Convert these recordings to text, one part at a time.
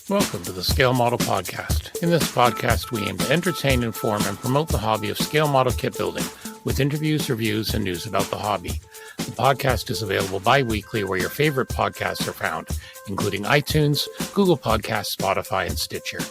Welcome to the Scale Model Podcast. In this podcast, we aim to entertain, inform, and promote the hobby of scale model kit building with interviews, reviews, and news about the hobby. The podcast is available bi-weekly where your favorite podcasts are found, including iTunes, Google Podcasts, Spotify, and Stitcher.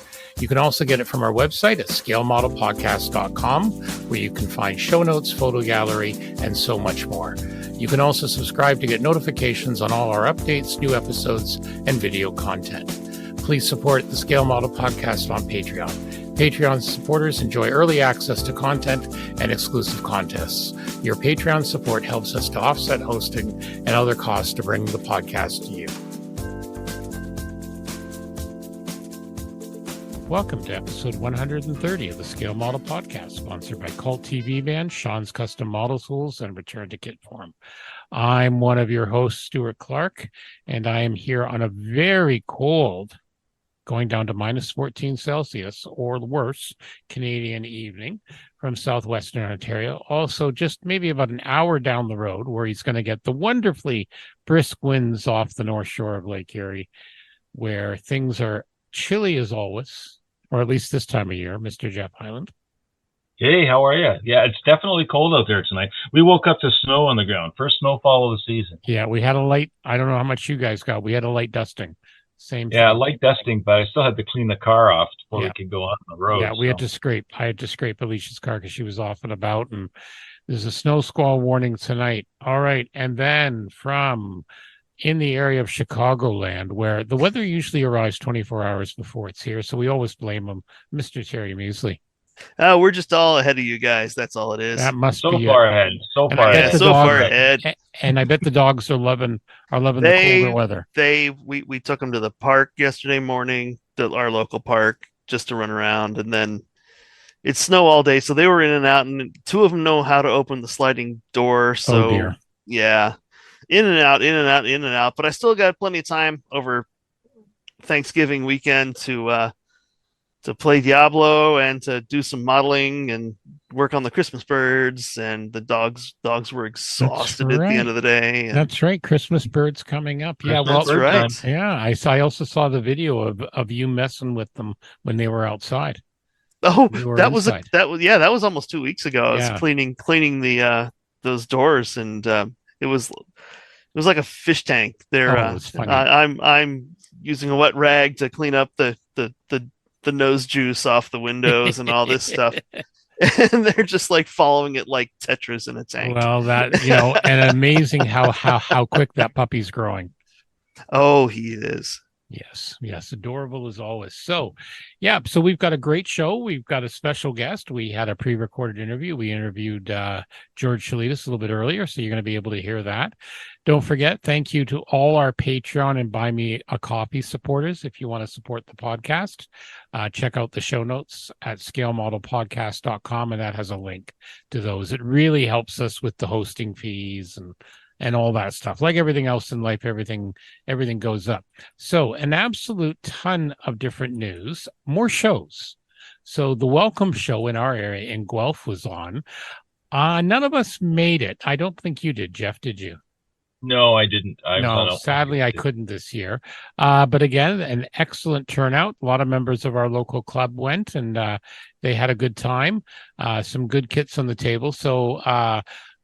You can also get it from our website at scalemodelpodcast.com, where you can find show notes, photo gallery, and so much more. You can also subscribe to get notifications on all our updates, new episodes, and video content. Please support the Scale Model Podcast on Patreon. Patreon supporters enjoy early access to content and exclusive contests. Your Patreon support helps us to offset hosting and other costs to bring the podcast to you. Welcome to episode 130 of the Scale Model Podcast, sponsored by Cult TV Band, Sean's Custom Model Tools, and Return to Kit Form. I'm one of your hosts, Stuart Clark, and I am here on a very cold, going down to minus 14 Celsius or worse, Canadian evening from southwestern Ontario. Also, just maybe about an hour down the road, where he's going to get the wonderfully brisk winds off the north shore of Lake Erie, where things are chilly as always, or at least this time of year, Mr. Jeff Highland. Hey, how are you? Yeah, it's definitely cold out there tonight. We woke up to snow on the ground. First snowfall of the season. Yeah, we had a light, I don't know how much you guys got. We had a light dusting. Same Yeah, thing. light dusting, but I still had to clean the car off before we could go on the road. Yeah, we had to scrape. I had to scrape Alicia's car because she was off and about, and there's a snow squall warning tonight. All right, and then from in the area of Chicagoland, where the weather usually arrives 24 hours before it's here, so we always blame them, Mr. Terry Muesley. We're just all ahead of you guys. That's all it is. That must so be far ahead. So far ahead. So far ahead. And I bet the dogs are loving the colder weather. We took them to the park yesterday morning, our local park, just to run around, and then it's snow all day, so they were in and out, and two of them know how to open the sliding door. So oh dear. Yeah, in and out, in and out, in and out. But I still got plenty of time over Thanksgiving weekend to play Diablo and to do some modeling and work on the Christmas birds, and the dogs were exhausted at the end of the day. That's right. Christmas birds coming up. Yeah, well, that's right. Yeah, I also saw the video of you messing with them when they were outside. Oh, that was almost 2 weeks ago. I was cleaning the those doors, and it was like a fish tank. There, I'm using a wet rag to clean up the nose juice off the windows and all this stuff. And they're just like following it like Tetris in a tank. Well, that, and amazing how quick that puppy's growing. Oh, he is. Yes, adorable as always. So we've got a great show. We've got a special guest. We had a pre-recorded interview. We interviewed George Seletas a little bit earlier, so you're going to be able to hear that. Don't forget, thank you to all our Patreon and Buy Me a Coffee supporters. If you want to support the podcast, check out the show notes at scalemodelpodcast.com, and that has a link to those. It really helps us with the hosting fees and all that stuff. Like everything else in life, everything goes up. So an absolute ton of different news, more shows. So the Welcome Show in our area in Guelph was on. None of us made it. I don't think you did, Jeff, did you? No, I didn't. Sadly, I couldn't this year. But again, an excellent turnout. A lot of members of our local club went, and they had a good time. Some good kits on the table. So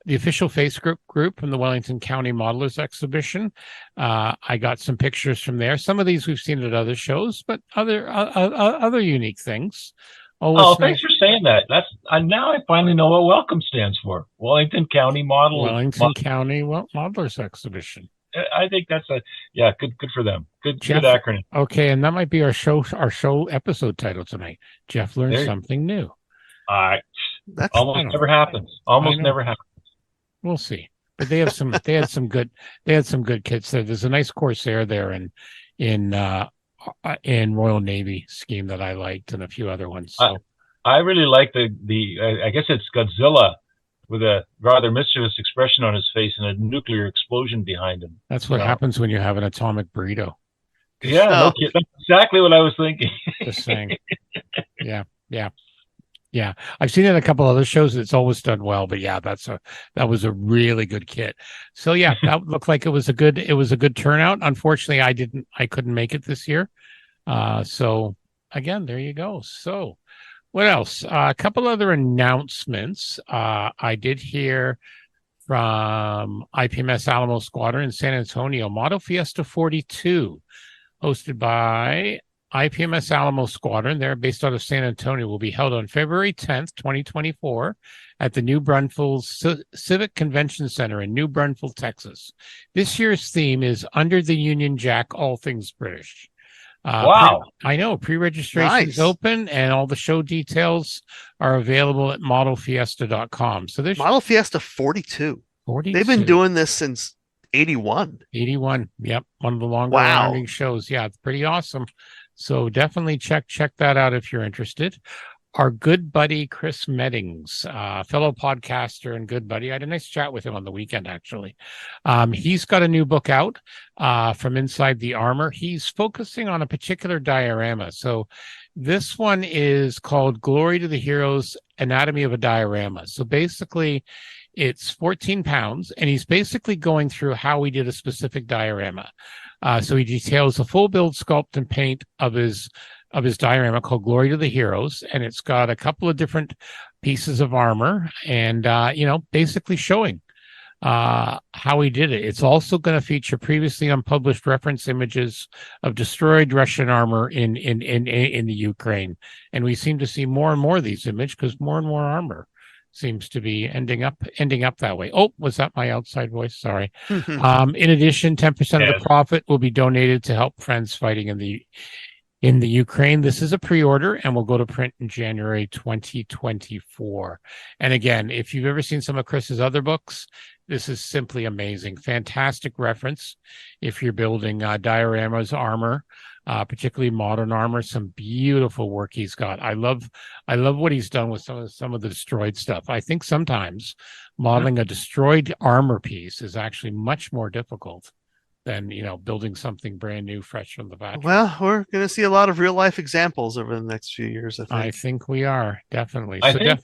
the official Facebook group from the Wellington County Modelers Exhibition. I got some pictures from there. Some of these we've seen at other shows, but other unique things. Thanks for saying that. Now I finally know what Welcome stands for. Wellington County County Modelers Exhibition. I think that's good for them. Good acronym. Okay, and that might be our show episode title tonight. Jeff learned something new. That almost never happens. Almost never happens. We'll see. But they had some good kits there. There's a nice Corsair there in Royal Navy scheme that I liked, and a few other ones. So I really like the I guess it's Godzilla with a rather mischievous expression on his face and a nuclear explosion behind him. That's what happens when you have an atomic burrito. Yeah, no kidding. That's exactly what I was thinking. Just saying. Yeah. I've seen it in a couple other shows. It's always done well, but that was a really good kit. So that looked like it was a good turnout. Unfortunately, I couldn't make it this year. So again, there you go. So what else? A couple other announcements. I did hear from IPMS Alamo Squadron in San Antonio, Model Fiesta 42, hosted by IPMS Alamo Squadron. They're based out of San Antonio, will be held on February 10th, 2024 at the New Braunfels Civic Convention Center in New Braunfels, Texas. This year's theme is Under the Union Jack, All Things British. Wow. I know. Pre-registration is open, and all the show details are available at modelfiesta.com. So there's Model Fiesta 42. 42. They've been doing this since 81. 81. Yep. One of the longer running shows. Yeah, it's pretty awesome. So definitely check that out if you're interested. Our good buddy Chris Meddings, fellow podcaster and good buddy. I had a nice chat with him on the weekend, actually. He's got a new book out from Inside the Armor. He's focusing on a particular diorama. So this one is called Glory to the Heroes, Anatomy of a Diorama. So basically, it's 14 pounds, and he's basically going through how he did a specific diorama. So he details a full build sculpt and paint of his diorama called Glory to the Heroes, and it's got a couple of different pieces of armor and basically showing how he did it. It's also going to feature previously unpublished reference images of destroyed Russian armor in the Ukraine, and we seem to see more and more of these images because more and more armor seems to be ending up that way. Oh, was that my outside voice? Sorry. In addition, 10% of the profit will be donated to help friends fighting in the Ukraine. This is a pre-order and will go to print in January 2024. And again, if you've ever seen some of Chris's other books, this is simply amazing. Fantastic reference if you're building dioramas, armor, particularly modern armor. Some beautiful work he's got. I love what he's done with some of the destroyed stuff. I think sometimes modeling a destroyed armor piece is actually much more difficult than building something brand new, fresh from the factory. Well, we're going to see a lot of real life examples over the next few years. I think we are definitely. I think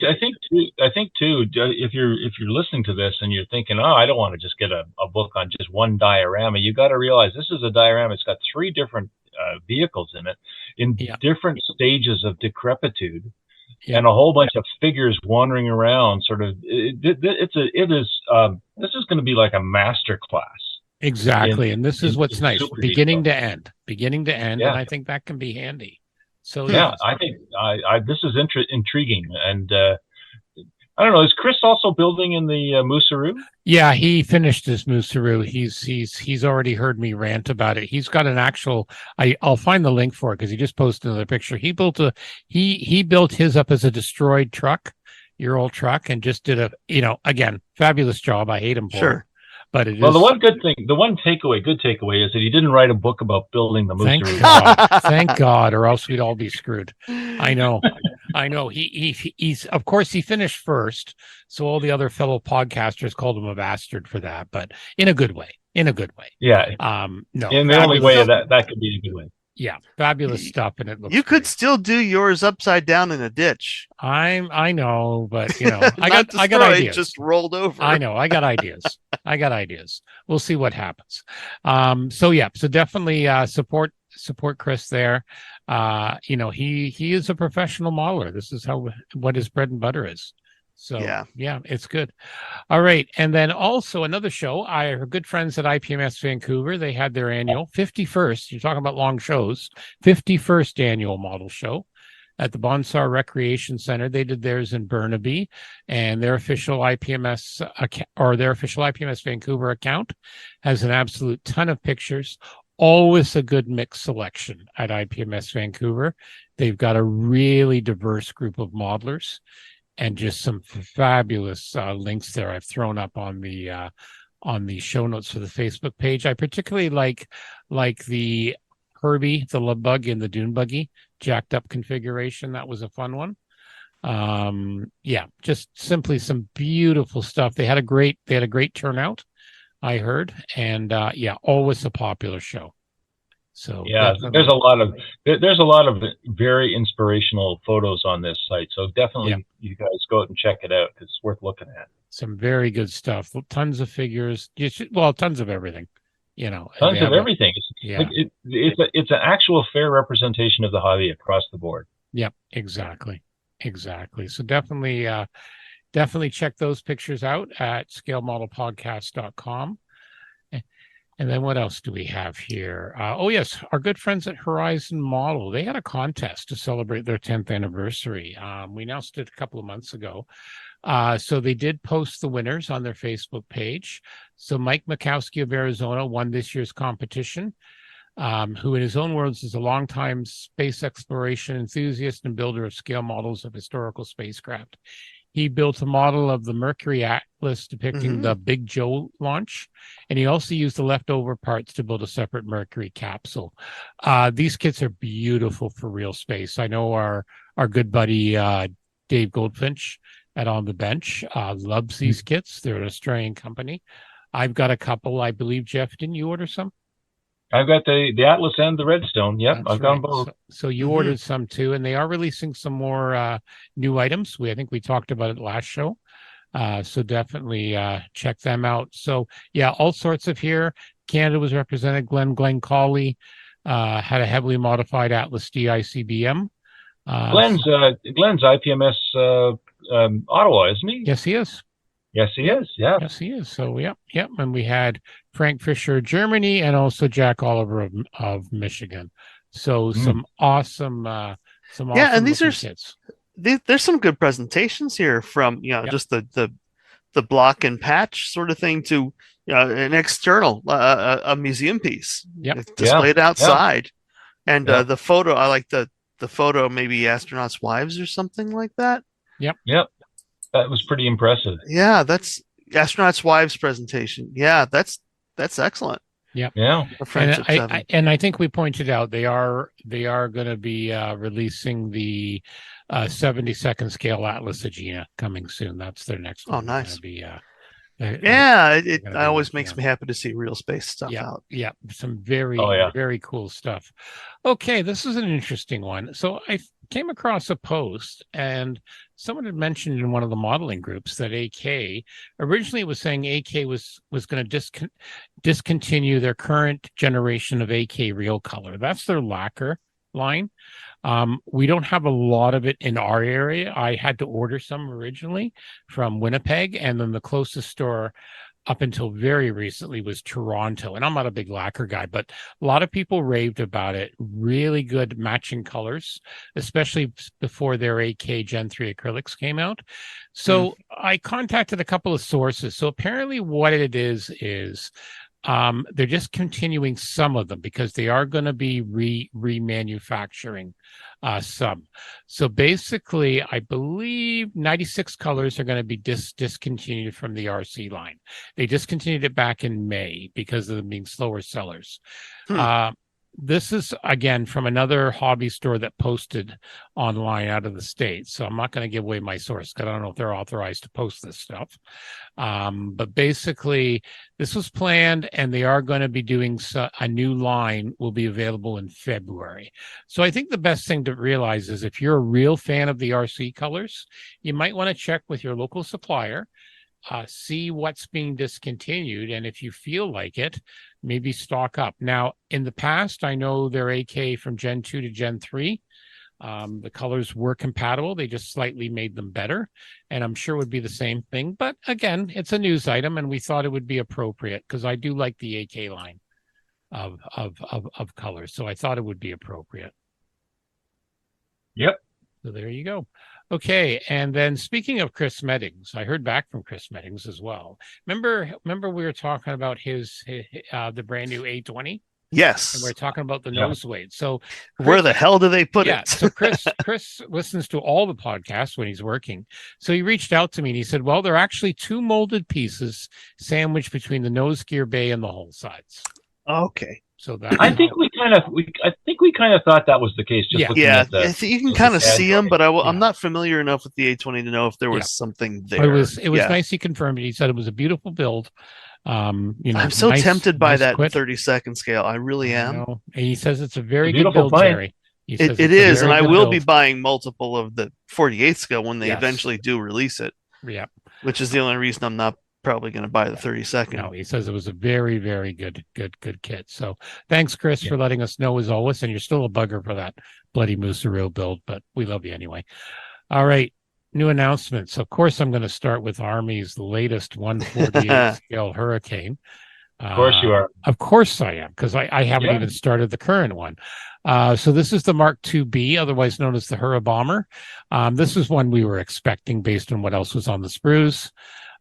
too. If you're listening to this and you're thinking, oh, I don't want to just get a book on just one diorama, you got to realize this is a diorama. It's got 3 different vehicles in it, in different stages of decrepitude, and a whole bunch of figures wandering around. Sort of, this is going to be like a master class. Exactly, and this is what's nice, beginning to end, and I think that can be handy. So I think this is intriguing, and I don't know. Is Chris also building in the Musaru? Yeah, he finished his Musaru. He's already heard me rant about it. He's got an actual. I'll find the link for it because he just posted another picture. He built he built his up as a destroyed truck, your old truck, and just did again, fabulous job. I hate him for it. But it is. The one good takeaway is that he didn't write a book about building the Musaru. Thank God. Thank God, or else we'd all be screwed. I know. He's of course he finished first, so all the other fellow podcasters called him a bastard for that, but in a good way. Yeah. No. In the only way that could be a good way. Yeah, fabulous stuff, and it looks. You could still do yours upside down in a ditch. I know, but I got ideas. Just rolled over. I know. I got ideas. We'll see what happens. So definitely support Chris there. He is a professional modeler. This is what his bread and butter is. So yeah, it's good. All right. And then also another show, our good friends at IPMS Vancouver, they had their annual 51st, you're talking about long shows, 51st annual model show at the Bonsar Recreation Center. They did theirs in Burnaby, and their official IPMS Vancouver account has an absolute ton of pictures. Always a good mixed selection at IPMS Vancouver. They've got a really diverse group of modelers. And just some fabulous links there I've thrown up on the show notes for the Facebook page. I particularly like the Herbie, the love bug, and the dune buggy jacked up configuration. That was a fun one. Just simply some beautiful stuff. They had a great turnout, I heard, and always a popular show. So there's a lot of very inspirational photos on this site. So definitely you guys go out and check it out. It's worth looking at. Some very good stuff. Tons of figures. Tons of everything. tons of everything. It's an actual fair representation of the hobby across the board. Yep, exactly. So definitely check those pictures out at scalemodelpodcast.com. And then what else do we have here? Yes, our good friends at Horizon Model, they had a contest to celebrate their 10th anniversary. We announced it a couple of months ago. So they did post the winners on their Facebook page. So Mike Mikowski of Arizona won this year's competition, who in his own words is a longtime space exploration enthusiast and builder of scale models of historical spacecraft. He built a model of the Mercury Atlas depicting the Big Joe launch, and he also used the leftover parts to build a separate Mercury capsule. These kits are beautiful for real space. I know our good buddy Dave Goldfinch at On the Bench loves these kits. They're an Australian company. I've got a couple. I believe, Jeff, didn't you order some? I've got the Atlas and the Redstone. Yep, I've got them both. So you ordered some too, and they are releasing some more new items. I think we talked about it last show. So definitely check them out. So yeah, all sorts of here. Canada was represented. Glenn Cawley had a heavily modified Atlas DICBM. Glenn's IPMS Ottawa, isn't he? Yes, he is. Yes, he is. Yeah. Yes, he is. So, yep. And we had Frank Fisher, Germany, and also Jack Oliver of Michigan. So some awesome, and these are kits. There's some good presentations here from just the block and patch sort of thing to an external a museum piece. Displayed outside, and the photo. I like the photo. Maybe astronauts' wives or something like that. Yep. That was pretty impressive. Yeah, that's astronauts' wives presentation. Yeah, that's excellent. Yeah. And I think we pointed out they are going to be releasing the 72nd scale Atlas Agena coming soon. That's their next one. Oh, nice. It always makes me happy to see real space stuff out. Yeah, some very cool stuff. Okay, this is an interesting one. So I came across a post, and someone had mentioned in one of the modeling groups that AK originally was saying AK was going to discontinue their current generation of AK Real Color. That's their lacquer line. We don't have a lot of it in our area. I had to order some originally from Winnipeg, and then the closest store up until very recently was Toronto. And I'm not a big lacquer guy, but a lot of people raved about it. Really good matching colors, especially before their AK Gen 3 acrylics came out. So I contacted a couple of sources. So apparently what it is they're just continuing some of them because they are going to be remanufacturing some. So basically, I believe 96 colors are going to be discontinued from the RC line. They discontinued it back in May because of them being slower sellers. This is, again, from another hobby store that posted online out of the States. So I'm not going to give away my source because I don't know if they're authorized to post this stuff. But basically, this was planned, and they are going to be doing a new line will be available in February. So I think the best thing to realize is if you're a real fan of the RC colors, you might want to check with your local supplier, see what's being discontinued, and if you feel like it, maybe stock up. Now, in the past, I know their AK from Gen 2 to Gen 3, the colors were compatible. They just slightly made them better, and I'm sure it would be the same thing. But again, it's a news item, and we thought it would be appropriate because I do like the AK line of colors, so I thought it would be appropriate. Yep. So there you go. Okay, and then speaking of Chris Meddings, I heard back from Chris Meddings as well. Remember we were talking about his the brand new A20? Yes. And we're talking about the nose weight. So Chris, where the hell do they put it? So Chris listens to all the podcasts when he's working. So he reached out to me and he said, well, they're actually two molded pieces sandwiched between the nose gear bay and the hull sides. Okay. So that I think we kind of thought that was the case. Just looking at you can kind of see them, but I'm not familiar enough with the A20 to know if there was something there. It was nice. He confirmed it. He said it was a beautiful build. I'm so tempted by that 30-second scale. I really am. And he says it's a very good build, Terry. It is, and I will be buying multiple of the 48 scale when they eventually do release it. Yeah, which is the only reason I'm not probably going to buy the 32nd. No, he says it was a very, very good kit. So thanks, Chris, for letting us know as always. And you're still a bugger for that Bloody Moosearoo build, but we love you anyway. All right. New announcements. Of course, I'm going to start with Army's latest 148 scale Hurricane. Of course you are. Of course I am, because I haven't even started the current one. So this is the Mark IIB, otherwise known as the Hurra Bomber. This is one we were expecting based on what else was on the sprues.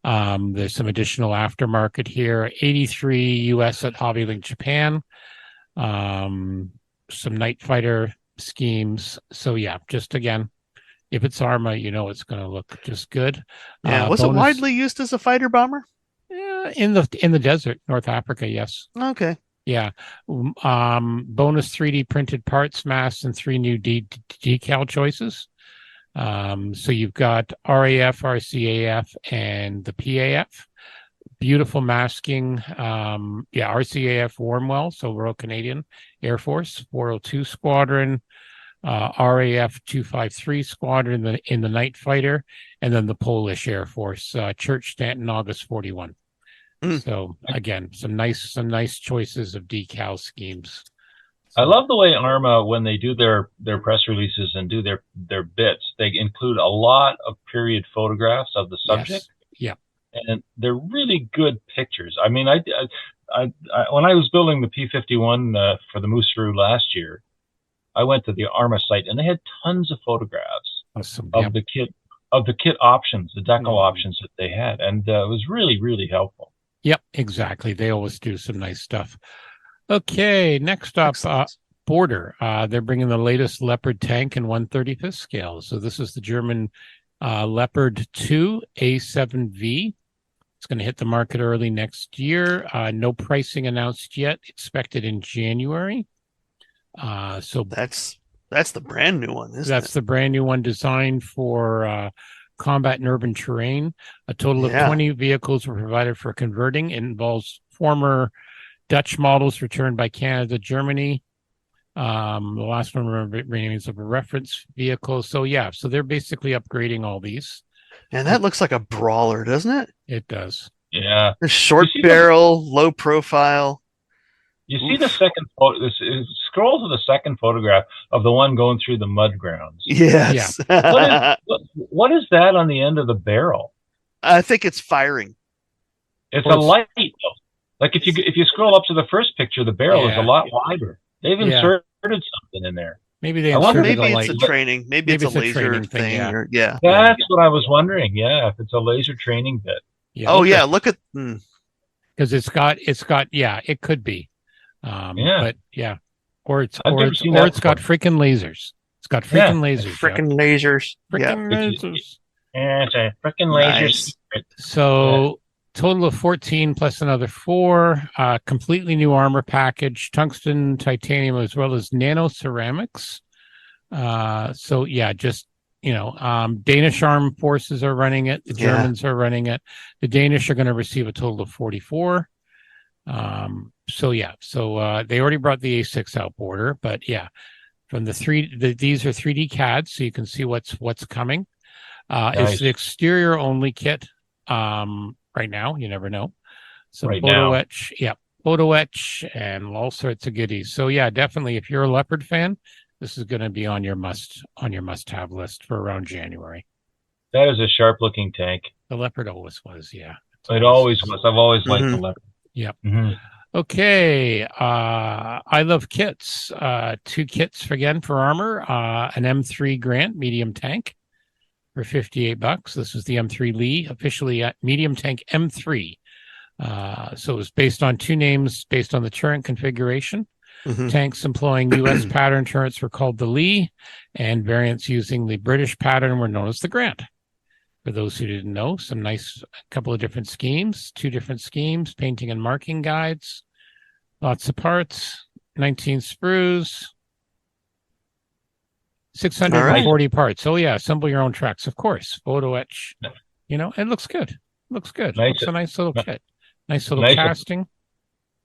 There's some additional aftermarket here. 83 US at HobbyLink Japan. Some night fighter schemes. So yeah, just again, if it's Arma, it's going to look just good. Yeah, was it widely used as a fighter bomber? Yeah, in the desert, North Africa, yes. Okay. Yeah. Bonus 3D printed parts, masks, and 3 new decal choices. So you've got RAF, RCAF, and the PAF. Beautiful masking. RCAF Warmwell, so Royal Canadian Air Force, 402 Squadron, RAF 253 Squadron in the Night Fighter, and then the Polish Air Force, Church Stanton, August 41. So again, some nice choices of decal schemes. I love the way Arma, when they do their press releases and do their bits, they include a lot of period photographs of the subject. Yes. Yeah. And they're really good pictures. I mean, I when I was building the P-51 for the Moosearoo last year, I went to the Arma site and they had tons of photographs of the kit options, the decal options that they had, and it was really, really helpful. Yep, exactly. They always do some nice stuff. Okay, next up, Border. They're bringing the latest Leopard tank in 1/35th scale. So this is the German Leopard 2 A7V. It's going to hit the market early next year. No pricing announced yet. Expected in January. So that's the brand new one, isn't it? That's the brand new one, designed for combat and urban terrain. A total of 20 vehicles were provided for converting. It involves former Dutch models returned by Canada, Germany. The last one remains of a reference vehicle. So so they're basically upgrading all these. And that looks like a brawler, doesn't it? It does. Yeah. A short barrel, low profile. You see the second photo. Scroll to the second photograph of the one going through the mud grounds. Yes. Yeah. What is that on the end of the barrel? I think it's firing. It's a light, though. Like if you scroll up to the first picture, the barrel is a lot wider. They've inserted something in there. Maybe they inserted maybe a it's light. a training. Maybe it's a laser thing. That's what I was wondering. Yeah, if it's a laser training bit. Yeah. Look at because it's got. It could be. But or it's got freaking lasers. It's got freaking lasers. Freaking lasers. Freaking lasers. Yeah, it's a freaking lasers. Nice. So total of 14 plus another 4. Completely new armor package, tungsten, titanium, as well as nano ceramics. Danish armed forces are running it. The Germans are running it. The Danish are going to receive a total of 44. So they already brought the A6 out, Border, but from these are 3D CADs, so you can see what's coming. Nice. It's the exterior only kit right now. You never know. So photo etch and all sorts of goodies. So definitely, if you're a Leopard fan, this is going to be on your must-have list for around January. That is a sharp-looking tank. The Leopard always was, It always was. I've always liked the Leopard. Yep. Mm-hmm. Okay. I love kits. 2 kits for armor. An M3 Grant medium tank for $58. This is the M3 Lee, officially at medium tank M3. So it was based on 2 names based on the turret configuration. Mm-hmm. Tanks employing U.S. pattern turrets were called the Lee, and variants using the British pattern were known as the Grant. For those who didn't know, some nice couple of different schemes, 2 different schemes, painting and marking guides, lots of parts, 19 sprues, 640 parts. Oh assemble your own tracks, of course. Photo etch, it looks good. Nice. It's a nice little kit. Nice little casting.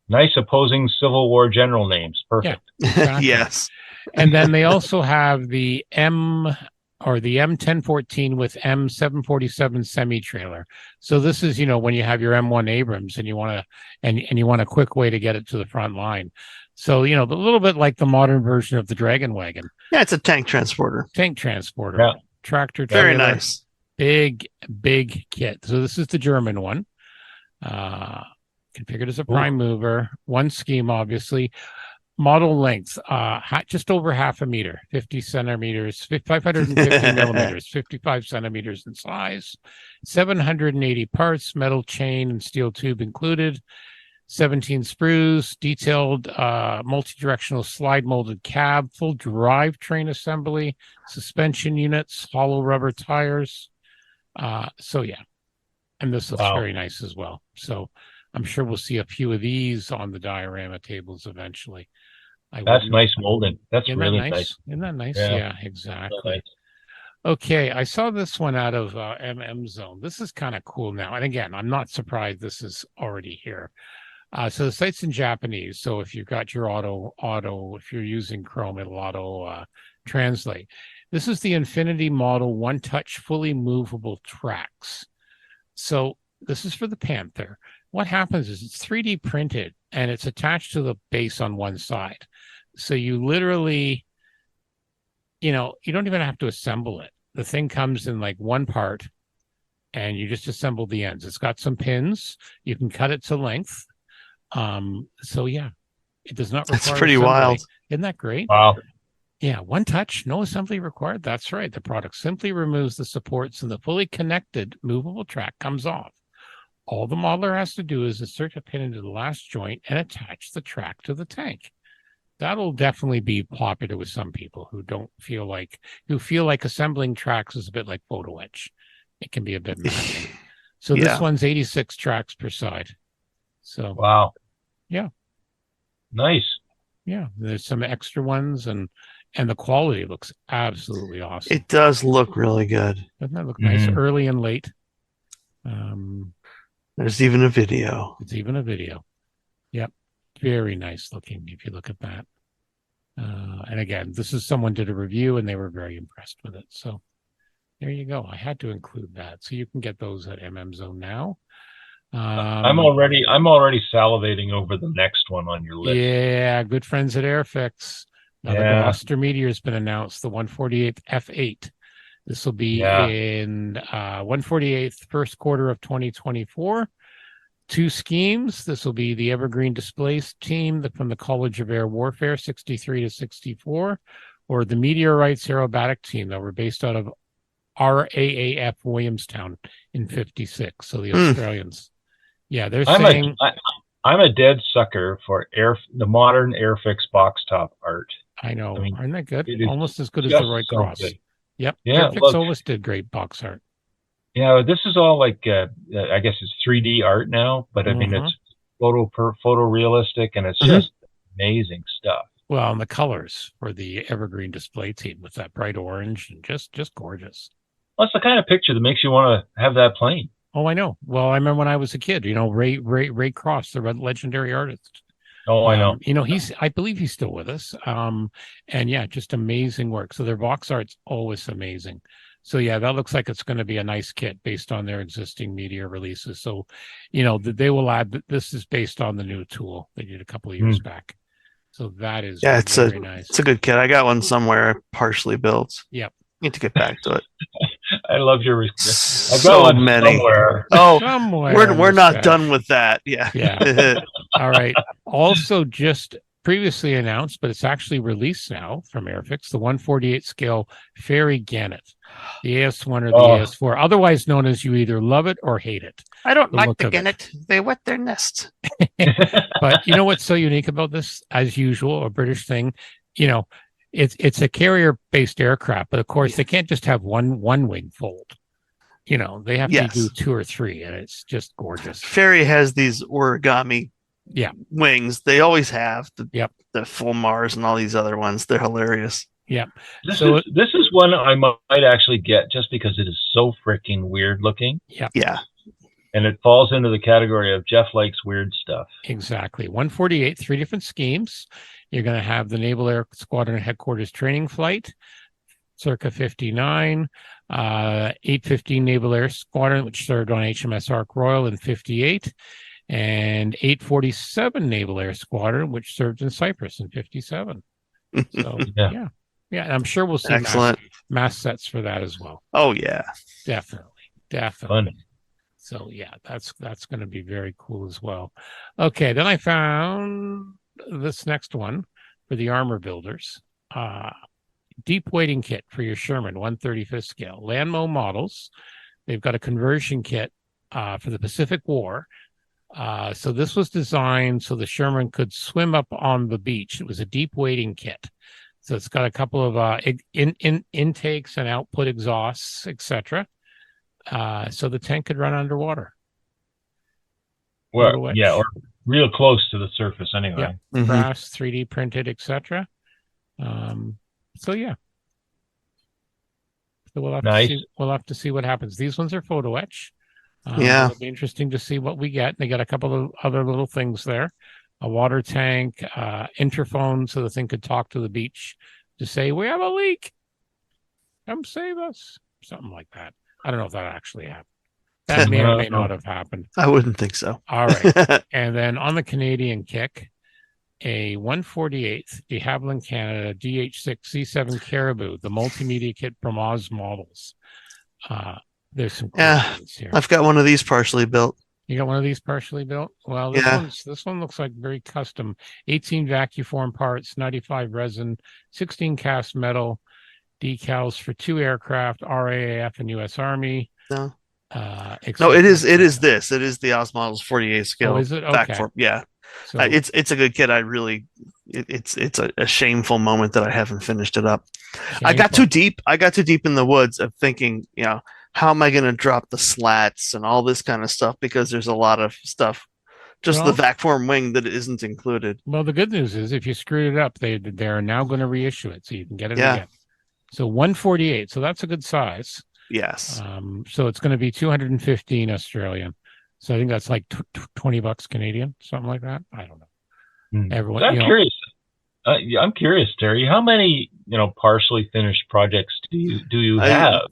Nice opposing Civil War general names. Perfect. Yeah, exactly. Yes. And then they also have the or the M1014 with M747 semi-trailer. So this is, when you have your M1 Abrams and you want to, and you want a quick way to get it to the front line. So, a little bit like the modern version of the Dragon Wagon. Yeah, it's a tank transporter. Yeah. Tractor trailer. Very nice. Big kit. So this is the German one. Configured as a prime mover. One scheme, obviously. Model length, just over half a meter, 50 centimeters, 550 millimeters, 55 centimeters in size, 780 parts, metal chain and steel tube included, 17 sprues, detailed multi-directional slide molded cab, full drivetrain assembly, suspension units, hollow rubber tires. So yeah, and this looks very nice as well. So I'm sure we'll see a few of these on the diorama tables eventually. That's nice molding. That's really nice. Isn't that nice? Yeah, exactly. Nice. Okay, I saw this one out of MM Zone. This is kind of cool now. And again, I'm not surprised this is already here. So the site's in Japanese. So if you've got your auto, if you're using Chrome, it'll auto translate. This is the Infinity Model One Touch Fully Movable Tracks. So this is for the Panther. What happens is it's 3D printed and it's attached to the base on one side. So you literally, you don't even have to assemble it. The thing comes in like one part and you just assemble the ends. It's got some pins. You can cut it to length. So yeah, it does not require That's pretty assembly. wild. Isn't that great? Wow. Yeah, one touch, no assembly required. That's right. The product simply removes the supports and the fully connected movable track comes off. All the modeler has to do is insert a pin into the last joint and attach the track to the tank. That'll definitely be popular with some people who feel like assembling tracks is a bit like photo etch. It can be a bit maddening. So this one's 86 tracks per side. So wow. Yeah. Nice. Yeah. There's some extra ones and the quality looks absolutely awesome. It does look really good. Doesn't that look nice? Early and late. There's even a video. It's even a video. Yep. Very nice looking if you look at that. And again, this is someone did a review and they were very impressed with it. So there you go. I had to include that. So you can get those at MM Zone now. I'm already salivating over the next one on your list. Yeah, good friends at Airfix. Now the Gloucester Meteor has been announced, the 148th F8. This will be in 148th first quarter of 2024. 2 schemes. This will be the Evergreen Displays team from the College of Air Warfare, 63 to 64, or the Meteorites Aerobatic team that were based out of RAAF Williamstown in 56. So the Australians. Yeah, they're saying... I'm a dead sucker for the modern Airfix box top art. I know. Aren't they good? Almost as good as the Roy Cross. Good. Yep. Yeah. Airfix always did great box art. Yeah, this is all like I guess it's 3D art now, but I mean it's photorealistic and it's just amazing stuff. Well, and the colors for the Evergreen Display team with that bright orange and just gorgeous. Well, it's the kind of picture that makes you want to have that plane. Oh, I know. Well, I remember when I was a kid. Ray Cross, the legendary artist. Oh, I know. I believe he's still with us. And yeah, just amazing work. So their box art's always amazing. So yeah, that looks like it's going to be a nice kit based on their existing media releases. So, they will add that this is based on the new tool they did a couple of years back. So that is very nice. It's a good kit. I got one somewhere partially built. Yep. Need to get back to it. I love your response. I've got one many. Somewhere. Oh, somewhere we're not done with that. Yeah. Yeah. All right. Also, just previously announced, but it's actually released now from Airfix, the 148 scale Fairy Gannet, the AS1 or the AS4, otherwise known as you either love it or hate it. I don't like the Gannet. They wet their nest. But you know what's so unique about this? As usual, a British thing, it's a carrier-based aircraft, but of course they can't just have one wing fold. They have to do 2 or 3, and it's just gorgeous. Fairy has these origami wings. They always have the full Mars and all these other ones. They're hilarious. Yeah. This is one I might actually get just because it is so freaking weird looking. Yeah. Yeah. And it falls into the category of Jeff likes weird stuff. Exactly. 148, 3 different schemes. You're going to have the Naval Air Squadron Headquarters training flight, circa 59. 815 Naval Air Squadron, which served on HMS Ark Royal in 58. And 847 Naval Air Squadron, which served in Cyprus in 57. So, yeah. I'm sure we'll see mass sets for that as well. Oh, yeah. Definitely. Fun. So, yeah, that's going to be very cool as well. Okay, then I found this next one for the armor builders. Deep weighting kit for your Sherman, 1/35th scale. Landmo models. They've got a conversion kit for the Pacific War. So this was designed so the Sherman could swim up on the beach. It was a deep weighting kit. So it's got a couple of intakes and output exhausts, etc. So the tank could run underwater. Well, yeah, or real close to the surface anyway. Yeah, brass, 3D printed, etc. So yeah. So we'll have to see what happens. These ones are photo etch. It'll be interesting to see what we get. They got a couple of other little things there. A water tank, interphone so the thing could talk to the beach to say, we have a leak. Come save us. Something like that. I don't know if that actually happened. That may or may not have happened. I wouldn't think so. All right. And then on the Canadian kick, a 148th de Havilland Canada DH6 C7 Caribou, the multimedia kit from Oz Models. There's some questions here. I've got one of these partially built. You got one of these partially built? Well, this one looks like very custom. 18 vacuform parts, 95 resin, 16 cast metal, decals for 2 aircraft, RAAF and U.S. Army. No, it is this. It is the Oz Models 48 scale. Oh, is it? Okay. Vacuform. Yeah. So, it's a good kit. It's a shameful moment that I haven't finished it up. Shameful. I got too deep in the woods of thinking, how am I going to drop the slats and all this kind of stuff, because there's a lot of stuff, just the vac-form wing that isn't included. Well, the good news is if you screwed it up, they're now going to reissue it, so you can get it again. So 148, so that's a good size. Yes. So it's going to be 215 Australian. So I think that's like $20 Canadian, something like that. I don't know. Everyone, I'm curious. I'm curious, Terry. How many partially finished projects do you have?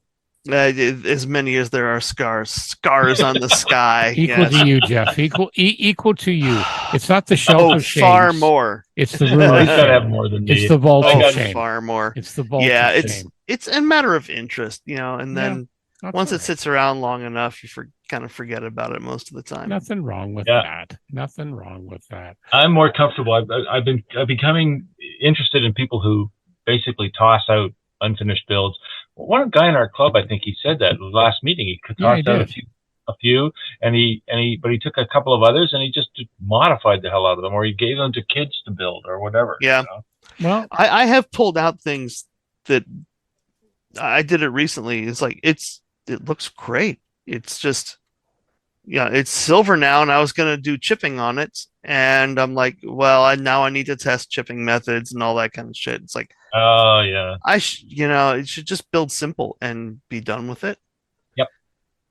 As many as there are scars on the sky. Equal to you, Jeff. Equal to you. It's not the shelf of shame. Far more. It's the room. He's got to have more than me. It's the vault of shame. Far more. It's the vault of shame. It's a matter of interest, and then once it sits around long enough, you kind of forget about it most of the time. Nothing wrong with that. Nothing wrong with that. I'm more comfortable. I've been becoming interested in people who basically toss out unfinished builds. One guy in our club, I think he said that last meeting. He tossed out a few, but he took a couple of others and he just modified the hell out of them, or he gave them to kids to build or whatever. Yeah. Well, I have pulled out things that I did it recently. It's like it looks great. It's just it's silver now, and I was going to do chipping on it, and I'm like, well, now I need to test chipping methods and all that kind of shit. It's like, oh yeah, it should just build simple and be done with it. Yep.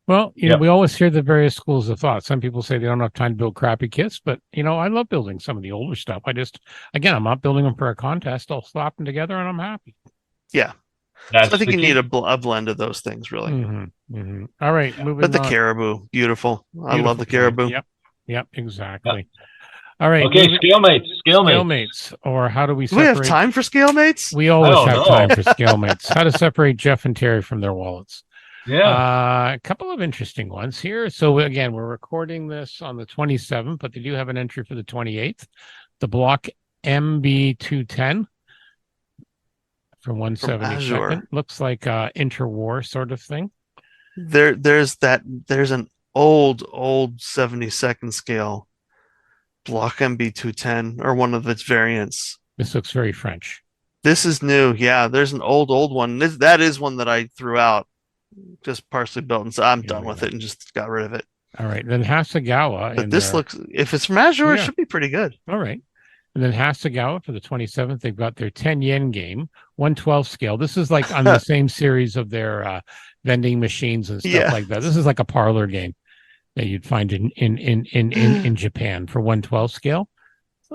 Well, we always hear the various schools of thought. Some people say they don't have time to build crappy kits, but I love building some of the older stuff. I'm not building them for a contest. I'll slap them together and I'm happy. Yeah. So I think you need a blend of those things, really. All right, moving on. But the Caribou, beautiful. I love the Caribou. Yep, exactly. Yep. All right. Okay, scalemates. Or how do we separate? Do we have time for scalemates? We always have time for scalemates. How to separate Jeff and Terry from their wallets. Yeah. A couple of interesting ones here. So again, we're recording this on the 27th, but they do have an entry for the 28th. The block MB210. From 172nd. Looks like interwar sort of thing. There's an old 72nd scale block MB210 or one of its variants. This looks very French. This is new. Yeah, there's an old one. That is one that I threw out, just partially built, and so I'm done with it and just got rid of it. All right, then Hasegawa. But this looks, if it's from Azure, it should be pretty good. All right. And then Hasegawa for the 27th, they've got their 10 yen game, 1/12 scale. This is like on the same series of their vending machines and stuff like that. This is like a parlor game that you'd find in Japan for 1/12 scale.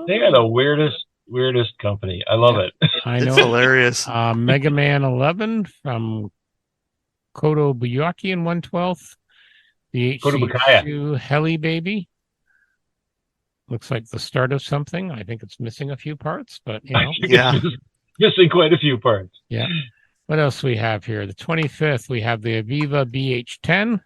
They are the weirdest company. I love it. I know. It's hilarious. Mega Man 11 from Koto Buyaki in 1/12. The HC2 Heli Baby. Looks like the start of something. I think it's missing a few parts, but yeah, missing quite a few parts. Yeah. What else we have here? The 25th, we have the Aviva BH10.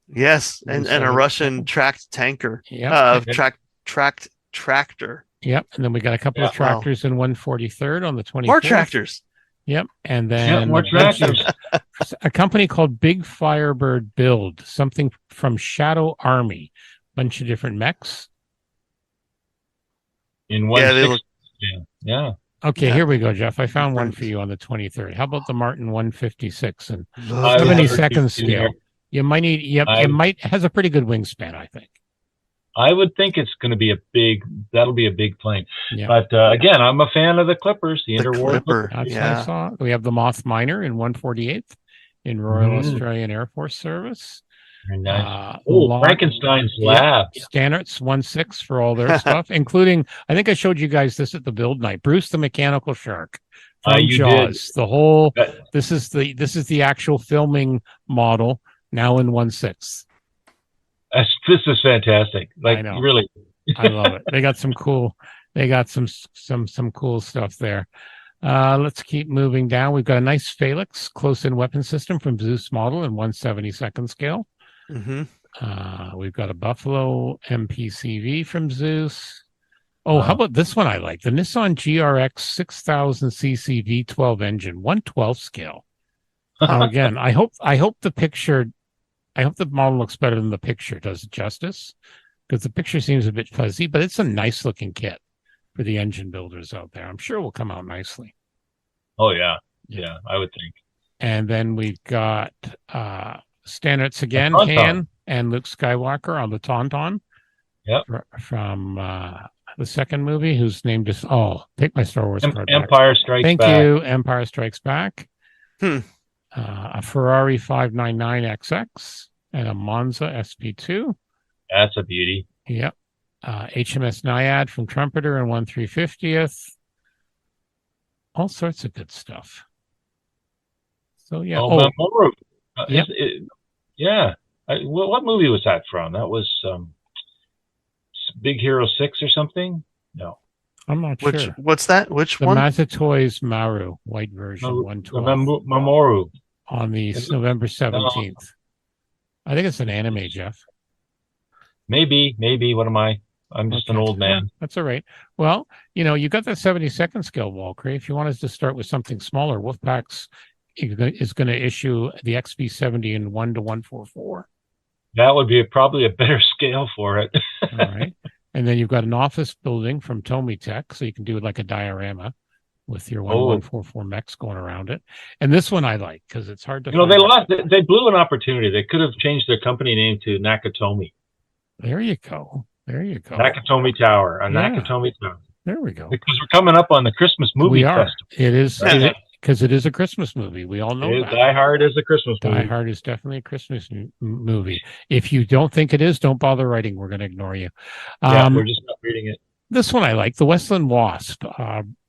Yes, and a Russian tracked tanker. Yep. Tracked tractor. Yep. And then we got a couple of tractors in 143rd on the 24th. More tractors. Yep. And then more tractors. A company called Big Firebird Build, something from Shadow Army. Bunch of different mechs. In one yeah. Okay, here we go, Jeff. I found one for you on the 23rd. How about the Martin 156 and 72nd scale? You might need. Yep, it might has a pretty good wingspan, I think. I would think it's going to be that'll be a big plane. Yeah. But again, I'm a fan of the Clippers, the interwar Clipper. That's what I saw. We have the Moth Miner in 148th in Royal Australian Air Force Service. Very nice. Frankenstein's Lab. Stanards 1/6 for all their stuff, including, I think I showed you guys this at the build night. Bruce the Mechanical Shark from Jaws. Did. The whole this is the actual filming model now in 1/6. This is fantastic. Like, I know. Really. I love it. They got some cool stuff there. Let's keep moving down. We've got a nice Phalanx close-in weapon system from Zeus model in 1/72nd scale. Mm-hmm. We've got a Buffalo MPCV from Zeus. How about this one I like? The Nissan GRX 6000cc V12 engine, 1/12 scale. Again, I hope the model looks better than the picture does it justice, because the picture seems a bit fuzzy, but it's a nice looking kit for the engine builders out there. I'm sure it will come out nicely. Oh, yeah. Yeah, I would think. And then we've got Stanards again, Han and Luke Skywalker on the Tauntaun. Yep. From the second movie, whose name just take my Star Wars card Empire Strikes Back. Thank you, Empire Strikes Back. A Ferrari 599XX and a Monza SP2. That's a beauty. Yep. HMS Naiad from Trumpeter and 1/350th. All sorts of good stuff. So yeah. Mamoru. Yep. What movie was that from? That was Big Hero 6 or something? No. I'm not sure. What's that? Which one? The Mazatoi's Maru, white version, 1/12. Mamoru. On the November 17th. I think it's an anime, Jeff. Maybe. What am I? I'm just an old man. Yeah, that's all right. Well, you got that 72nd scale, Walker. If you want us to start with something smaller, Wolfpack's is going to issue the XB70 in 1:144. That would be probably a better scale for it. All right. And then you've got an office building from Tomy Tech, so you can do it like a diorama with your 1:144 mechs going around it. And this one I like because it's hard to. They blew an opportunity. They could have changed their company name to Nakatomi. There you go. Nakatomi Tower. Nakatomi Tower. There we go. Because we're coming up on the Christmas movie festival. It is. Because it is a Christmas movie. We all know that. Die Hard is a Christmas movie. Die Hard is definitely a Christmas movie. If you don't think it is, don't bother writing. We're going to ignore you. We're just not reading it. This one I like. The Westland Wasp.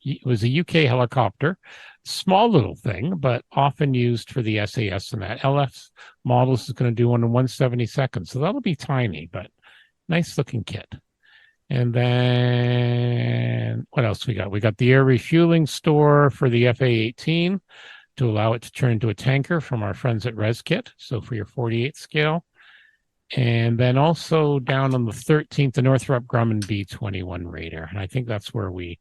It was a UK helicopter. Small little thing, but often used for the SAS and that. LF Models is going to do one in 1/72nd. So that'll be tiny, but nice looking kit. And then what else we got? We got the air refueling store for the FA-18 to allow it to turn into a tanker from our friends at ResKit. So for your 48th scale. And then also down on the 13th, the Northrop Grumman B-21 Raider. And I think that's where we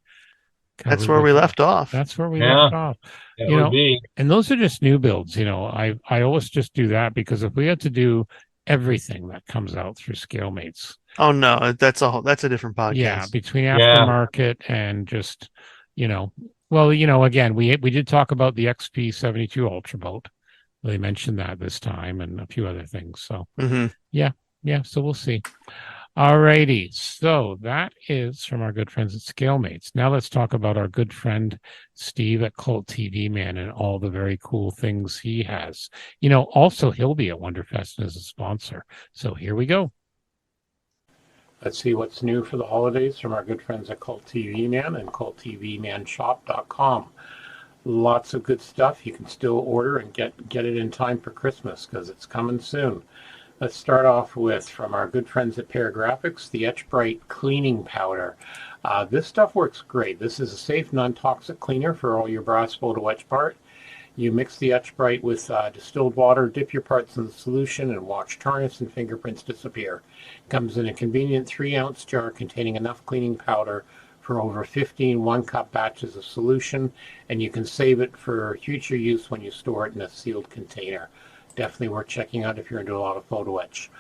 left off. That's where we left off. Be. And those are just new builds. I always just do that because if we had to do everything that comes out through ScaleMates. Oh no, that's a different podcast. Yeah, between aftermarket and just, again, we did talk about the XP72 Ultra Boat. They mentioned that this time and a few other things. So so we'll see. All righty. So that is from our good friends at ScaleMates. Now let's talk about our good friend Steve at Cult TV Man and all the very cool things he has. Also he'll be at Wonderfest as a sponsor. So here we go. Let's see what's new for the holidays from our good friends at Cult TV Man and culttvmanshop.com. Lots of good stuff. You can still order and get it in time for Christmas because it's coming soon. Let's start off with, from our good friends at Paragraphics, the Etch Bright Cleaning Powder. This stuff works great. This is a safe, non-toxic cleaner for all your brass photo etch part. You mix the Etch Bright with distilled water, dip your parts in the solution, and watch tarnish and fingerprints disappear. Comes in a convenient 3-ounce jar containing enough cleaning powder for over 15 1-cup batches of solution, and you can save it for future use when you store it in a sealed container. Definitely worth checking out if you're into a lot of photo etch.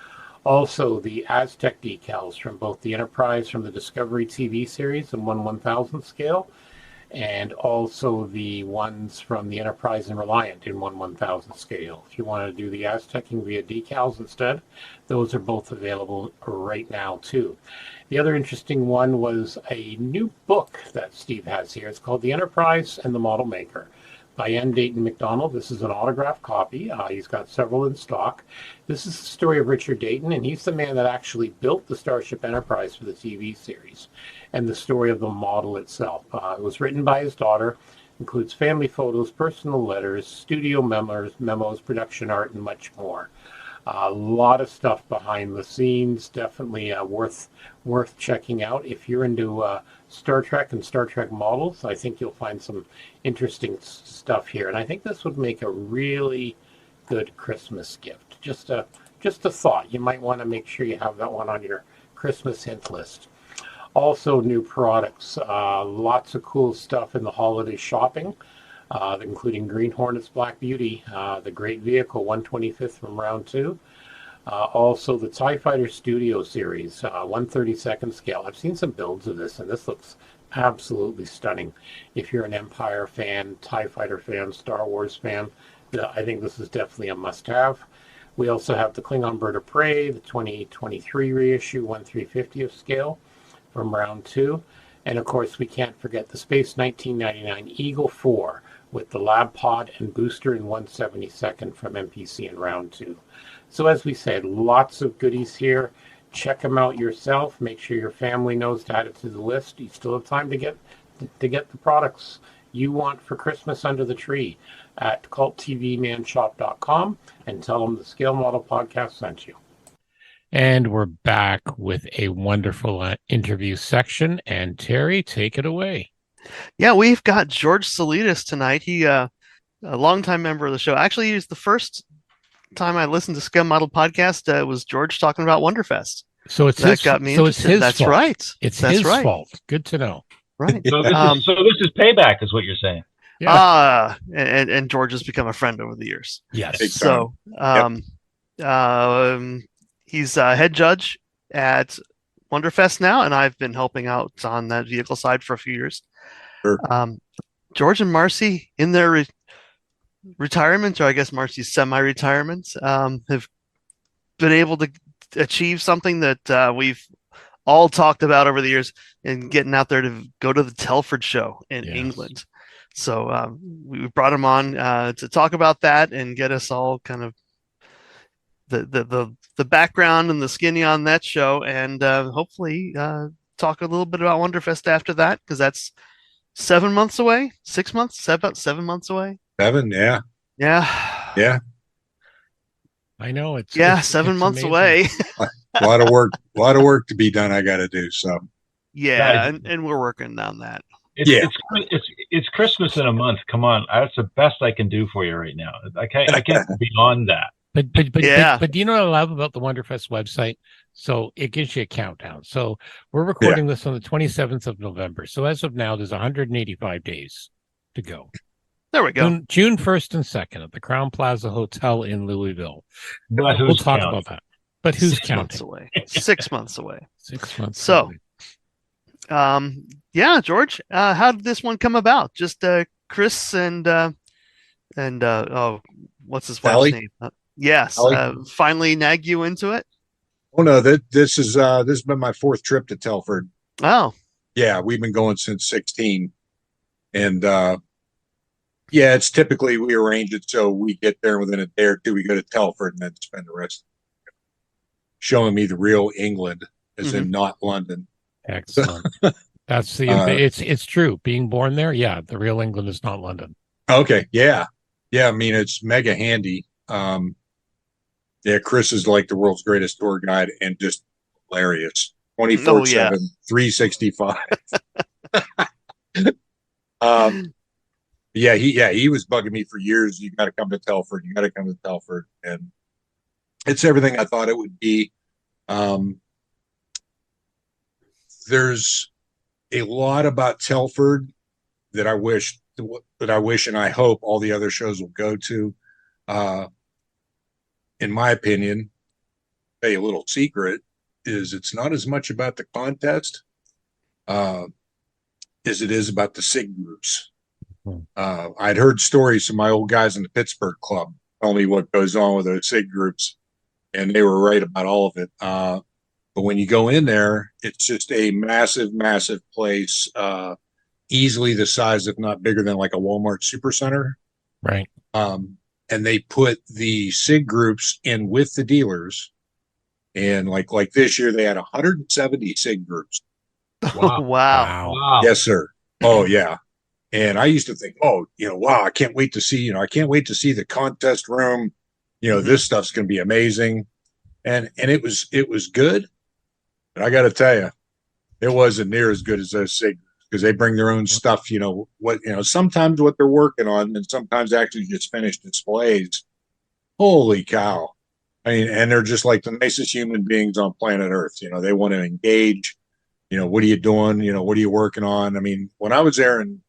Also, the Aztec decals from both the Enterprise from the Discovery TV series and 1/1000 scale, and also the ones from the Enterprise and Reliant in 1/1000 scale. If you want to do the Aztecing via decals instead, those are both available right now too. The other interesting one was a new book that Steve has here. It's called The Enterprise and the Model Maker by N. Dayton McDonald. This is an autographed copy. He's got several in stock. This is the story of Richard Dayton, and he's the man that actually built the Starship Enterprise for the TV series, and the story of the model itself. It was written by his daughter, includes family photos, personal letters, studio memos, production art, and much more. A lot of stuff behind the scenes. Definitely worth checking out. If you're into Star Trek and Star Trek models, I think you'll find some interesting stuff here. And I think this would make a really good Christmas gift. Just a thought. You might want to make sure you have that one on your Christmas hint list. Also, new products. Lots of cool stuff in the holiday shopping, including Green Hornet's Black Beauty, the great vehicle, 125th from round 2. Also, the TIE Fighter Studio Series, 1/32nd scale. I've seen some builds of this, and this looks absolutely stunning. If you're an Empire fan, TIE Fighter fan, Star Wars fan, I think this is definitely a must-have. We also have the Klingon Bird of Prey, the 2023 reissue, 1/350th scale from round 2. And of course, we can't forget the Space 1999 Eagle 4 with the lab pod and booster in 1/72nd from MPC in round 2. So as we said, lots of goodies here. Check them out yourself. Make sure your family knows to add it to the list. You still have time to get the products you want for Christmas under the tree at culttvmanshop.com, and tell them the Scale Model Podcast sent you. And we're back with a wonderful interview section. And Terry, take it away. Yeah, we've got George Seletas tonight. He a longtime member of the show. Actually, he was the first time I listened to Scale Model Podcast. Was George talking about Wonderfest. So it's that got me interested. So it's his That's fault. Right. It's That's his right. fault. Good to know. Right. So this is payback, is what you're saying. Yeah. And George has become a friend over the years. Yes. So he's a head judge at Wonderfest now, and I've been helping out on that vehicle side for a few years. Sure. George and Marcy, in their retirement, or I guess Marcy's semi-retirement, have been able to achieve something that we've all talked about over the years, and getting out there to go to the Telford show in England. So we brought him on to talk about that and get us all kind of the background and the skinny on that show, and hopefully talk a little bit about Wonderfest after that, because that's 7 months away, 6 months, about 7 months away. 7, yeah. I know it's 7 months away. A lot of work to be done. I got to do so. And we're working on that. It's Christmas in a month. Come on, that's the best I can do for you right now. I can't go beyond that. But do you know what I love about the Wonderfest website? So it gives you a countdown. So we're recording this on the 27th of November. So as of now, there's 185 days to go. There we go. June 1st and 2nd at the Crown Plaza Hotel in Louisville. But we'll talk about that. But who's 6 months counting? away. 6 months away. 6 months. So, away. George, how did this one come about? Just Chris and what's his wife's name? Yes, finally nag you into it. Oh no, this has been my 4th trip to Telford. Oh, yeah, we've been going since 16, and it's typically we arrange it so we get there within a day or two. We go to Telford and then spend the rest showing me the real England as in not London. Excellent. That's the it's true. Being born there, yeah, the real England is not London. Okay, yeah. I mean, it's mega handy. Yeah, Chris is like the world's greatest tour guide and just hilarious. 24/7, 365. He was bugging me for years. You got to come to Telford. You got to come to Telford, and it's everything I thought it would be. There's a lot about Telford that I wish and I hope all the other shows will go to. In my opinion, a little secret is it's not as much about the contest as it is about the SIG groups. I'd heard stories from my old guys in the Pittsburgh club tell me what goes on with those SIG groups, and they were right about all of it. But when you go in there, it's just a massive, massive place, easily the size, if not bigger than like a Walmart supercenter. Right. And they put the SIG groups in with the dealers. And like this year, they had 170 SIG groups. Wow. Yes, sir. Oh, yeah. And I used to think, wow, I can't wait to see the contest room. This stuff's going to be amazing. And it was good. But I got to tell you, it wasn't near as good as those SIG groups because they bring their own stuff, sometimes what they're working on and sometimes actually just finished displays. Holy cow. I mean, and they're just like the nicest human beings on planet Earth. They want to engage. What are you doing? What are you working on? I mean, when I was there in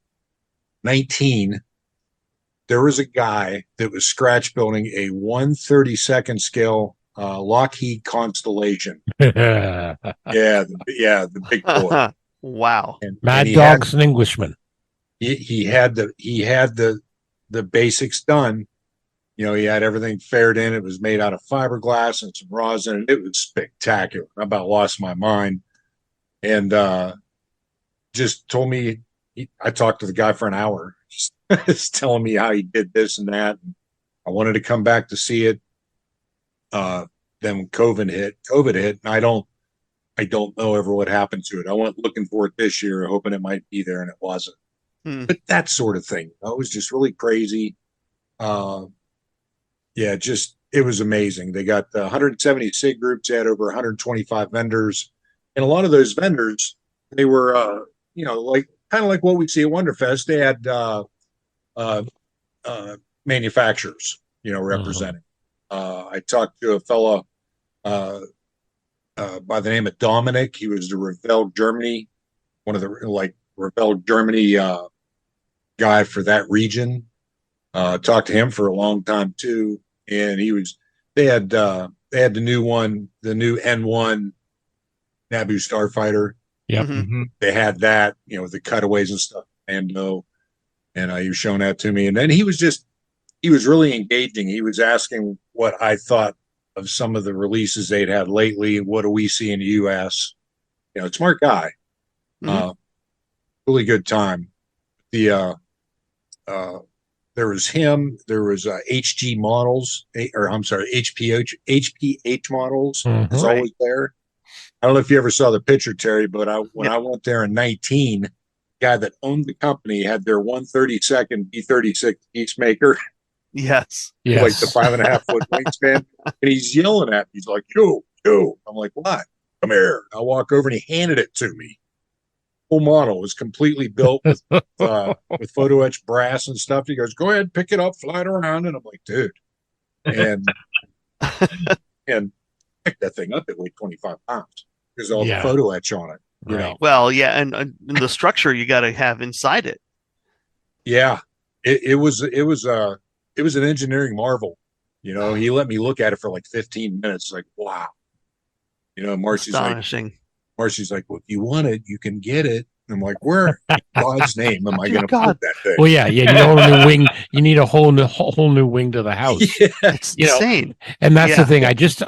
19, there was a guy that was scratch building a 1/32 scale Lockheed Constellation. The big boy. Wow. Mad Dog's an Englishman. He had the basics done. He had everything faired in. It was made out of fiberglass and some rosin, and it was spectacular. I about lost my mind. And just told me, I talked to the guy for an hour, just telling me how he did this and that. And I wanted to come back to see it. Then when COVID hit, and I don't know ever what happened to it. I went looking for it this year, hoping it might be there, and it wasn't. But that sort of thing, it was just really crazy. It was amazing. They got 170 SIG groups. They had over 125 vendors. And a lot of those vendors, they were, kind of like what we see at Wonderfest. They had manufacturers, representing. I talked to a fellow by the name of Dominic. He was the Revell Germany, one of the Revell Germany guy for that region. Talked to him for a long time too, and they had the new N1 Naboo Starfighter. Yep. Mm-hmm. They had that, with the cutaways and stuff. And he was showing that to me. And then he was really engaging. He was asking what I thought of some of the releases they'd had lately. What do we see in the U.S.? Smart guy. Really good time. There was him. There was HG models, HPH models is always there. I don't know if you ever saw the picture, Terry, but when I went there in 19, the guy that owned the company had their 1/32 B-36 Peacemaker. Yes. Like the 5.5 foot wingspan. And he's yelling at me. He's like, yo. I'm like, what? Come here. I walk over and he handed it to me. Full model was completely built with photo etched brass and stuff. He goes, go ahead, pick it up, fly it around. And I'm like, dude. And pick that thing up, it weighed 25 pounds because all the photo etch on it. Well, yeah, and the structure you got to have inside it. Yeah, it was an engineering marvel. He let me look at it for like 15 minutes. Like, wow. Marcy's like, well, if you want it, you can get it. I'm like, where in God's name am I going to put that thing? Well, yeah, you need a whole new wing. You need a whole new wing to the house. Yeah. It's insane. And that's the thing. I just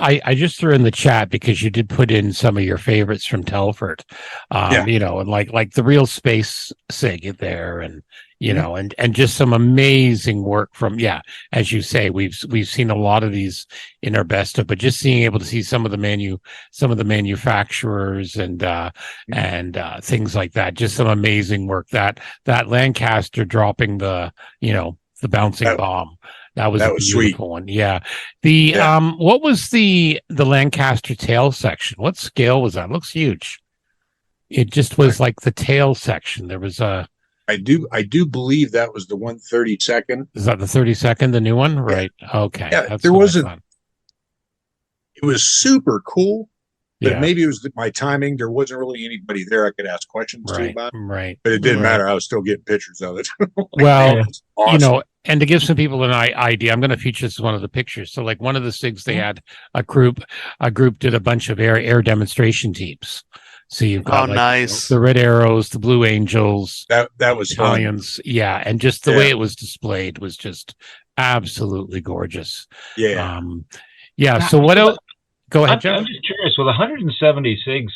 threw in the chat because you did put in some of your favorites from Telford. And like the real space SIG there, and you know, and just some amazing work from, as you say, we've seen a lot of these in our best of, but just being able to see some of the manufacturers and things like that, just some amazing work. That Lancaster dropping the bouncing bomb. That was a beautiful sweet one. Yeah. What was the Lancaster tail section? What scale was that? It looks huge. It just was like the tail section. There was a. I do believe that was the 132nd. Is that the 32nd, the new one? Right. Okay. Yeah, there wasn't. It was super cool, but maybe it was my timing. There wasn't really anybody there I could ask questions to about. Right. But it didn't matter. I was still getting pictures of it. Well, awesome. And to give some people an idea, I'm going to feature this as one of the pictures. So, like one of the SIGs, they had a group did a bunch of air demonstration teams. So you've got nice. The Red Arrows, the Blue Angels, that was Italians, fun. And just the way it was displayed was just absolutely gorgeous. So what else? Go ahead, Jeff. I'm just curious. With 170 SIGs,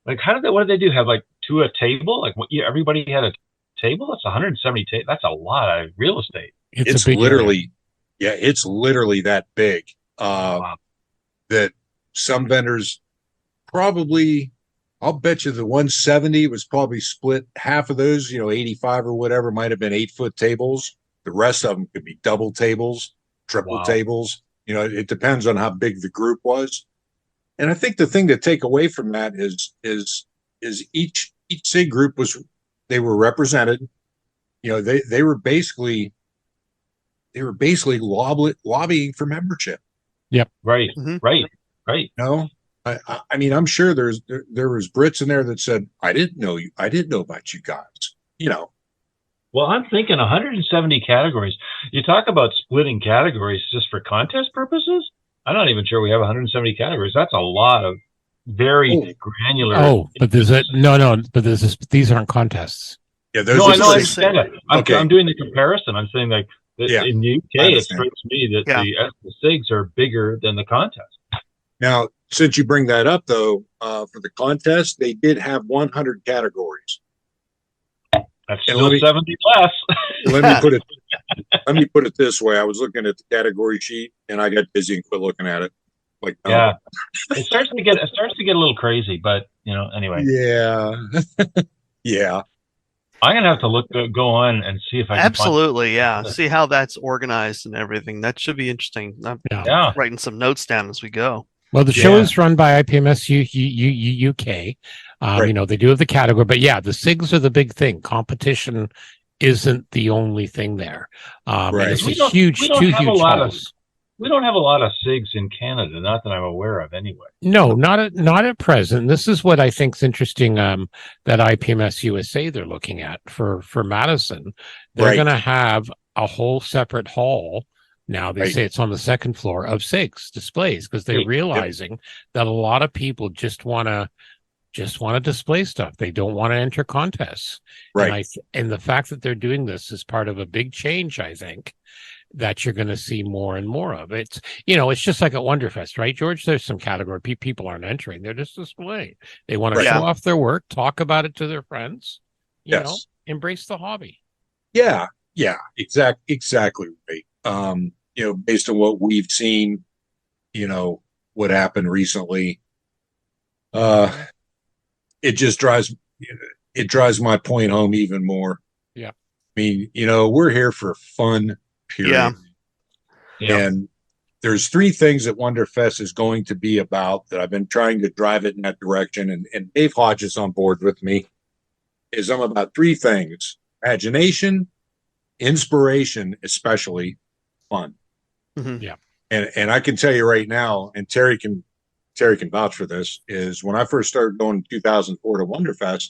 what did they do? Have like two a table? Like everybody had a table? That's 170 tables. That's a lot of real estate. It's literally, it's literally that big. That some vendors probably. I'll bet you the 170 was probably split. Half of those, 85 or whatever, might have been 8-foot tables. The rest of them could be double tables, triple tables. It depends on how big the group was. And I think the thing to take away from that is each SIG group they were represented. They were basically lobbying for membership. Yep. Right. Mm-hmm. Right. I mean, I'm sure there was Brits in there that said, I didn't know about you guys, Well, I'm thinking 170 categories. You talk about splitting categories just for contest purposes. I'm not even sure we have 170 categories. That's a lot of very granular. Oh, but these aren't contests. Yeah, those. No, I know. I understand that. I'm doing the comparison. I'm saying in the UK, it strikes me that the SIGs are bigger than the contest. Now, since you bring that up, though, for the contest, they did have 100 categories. That's still 70 less. Let me put it this way: I was looking at the category sheet, and I got busy and quit looking at it. It starts to get a little crazy, but anyway. Yeah, yeah. I'm gonna have to go on and see if I can see how that's organized and everything. That should be interesting. I'm writing some notes down as we go. Well, the show is run by IPMS UK. They do have the category, but the SIGs are the big thing. Competition isn't the only thing there. It's a huge halls. We don't have a lot of SIGs in Canada, not that I'm aware of anyway. No, not at present. This is what I think is interesting, that IPMS USA they're looking at for Madison. They're going to have a whole separate hall. Now they say it's on the second floor of SIGs displays because they're realizing that a lot of people just want to display stuff. They don't want to enter contests. Right. And the fact that they're doing this is part of a big change, I think, that you're going to see more and more of. It's just like at Wonderfest, right, George? There's some category people aren't entering. They're just displaying. They want to show off their work, talk about it to their friends, embrace the hobby. Yeah. Exactly right. Based on what we've seen, what happened recently, it just drives my point home even more. Yeah. I mean, we're here for fun, period. Yeah. And there's three things that Wonderfest is going to be about that I've been trying to drive it in that direction. And Dave Hodge is on board with me. I'm about three things: imagination, inspiration, especially fun. Mm-hmm. Yeah. And I can tell you right now, and Terry can vouch for this, is when I first started going in 2004 to Wonderfest,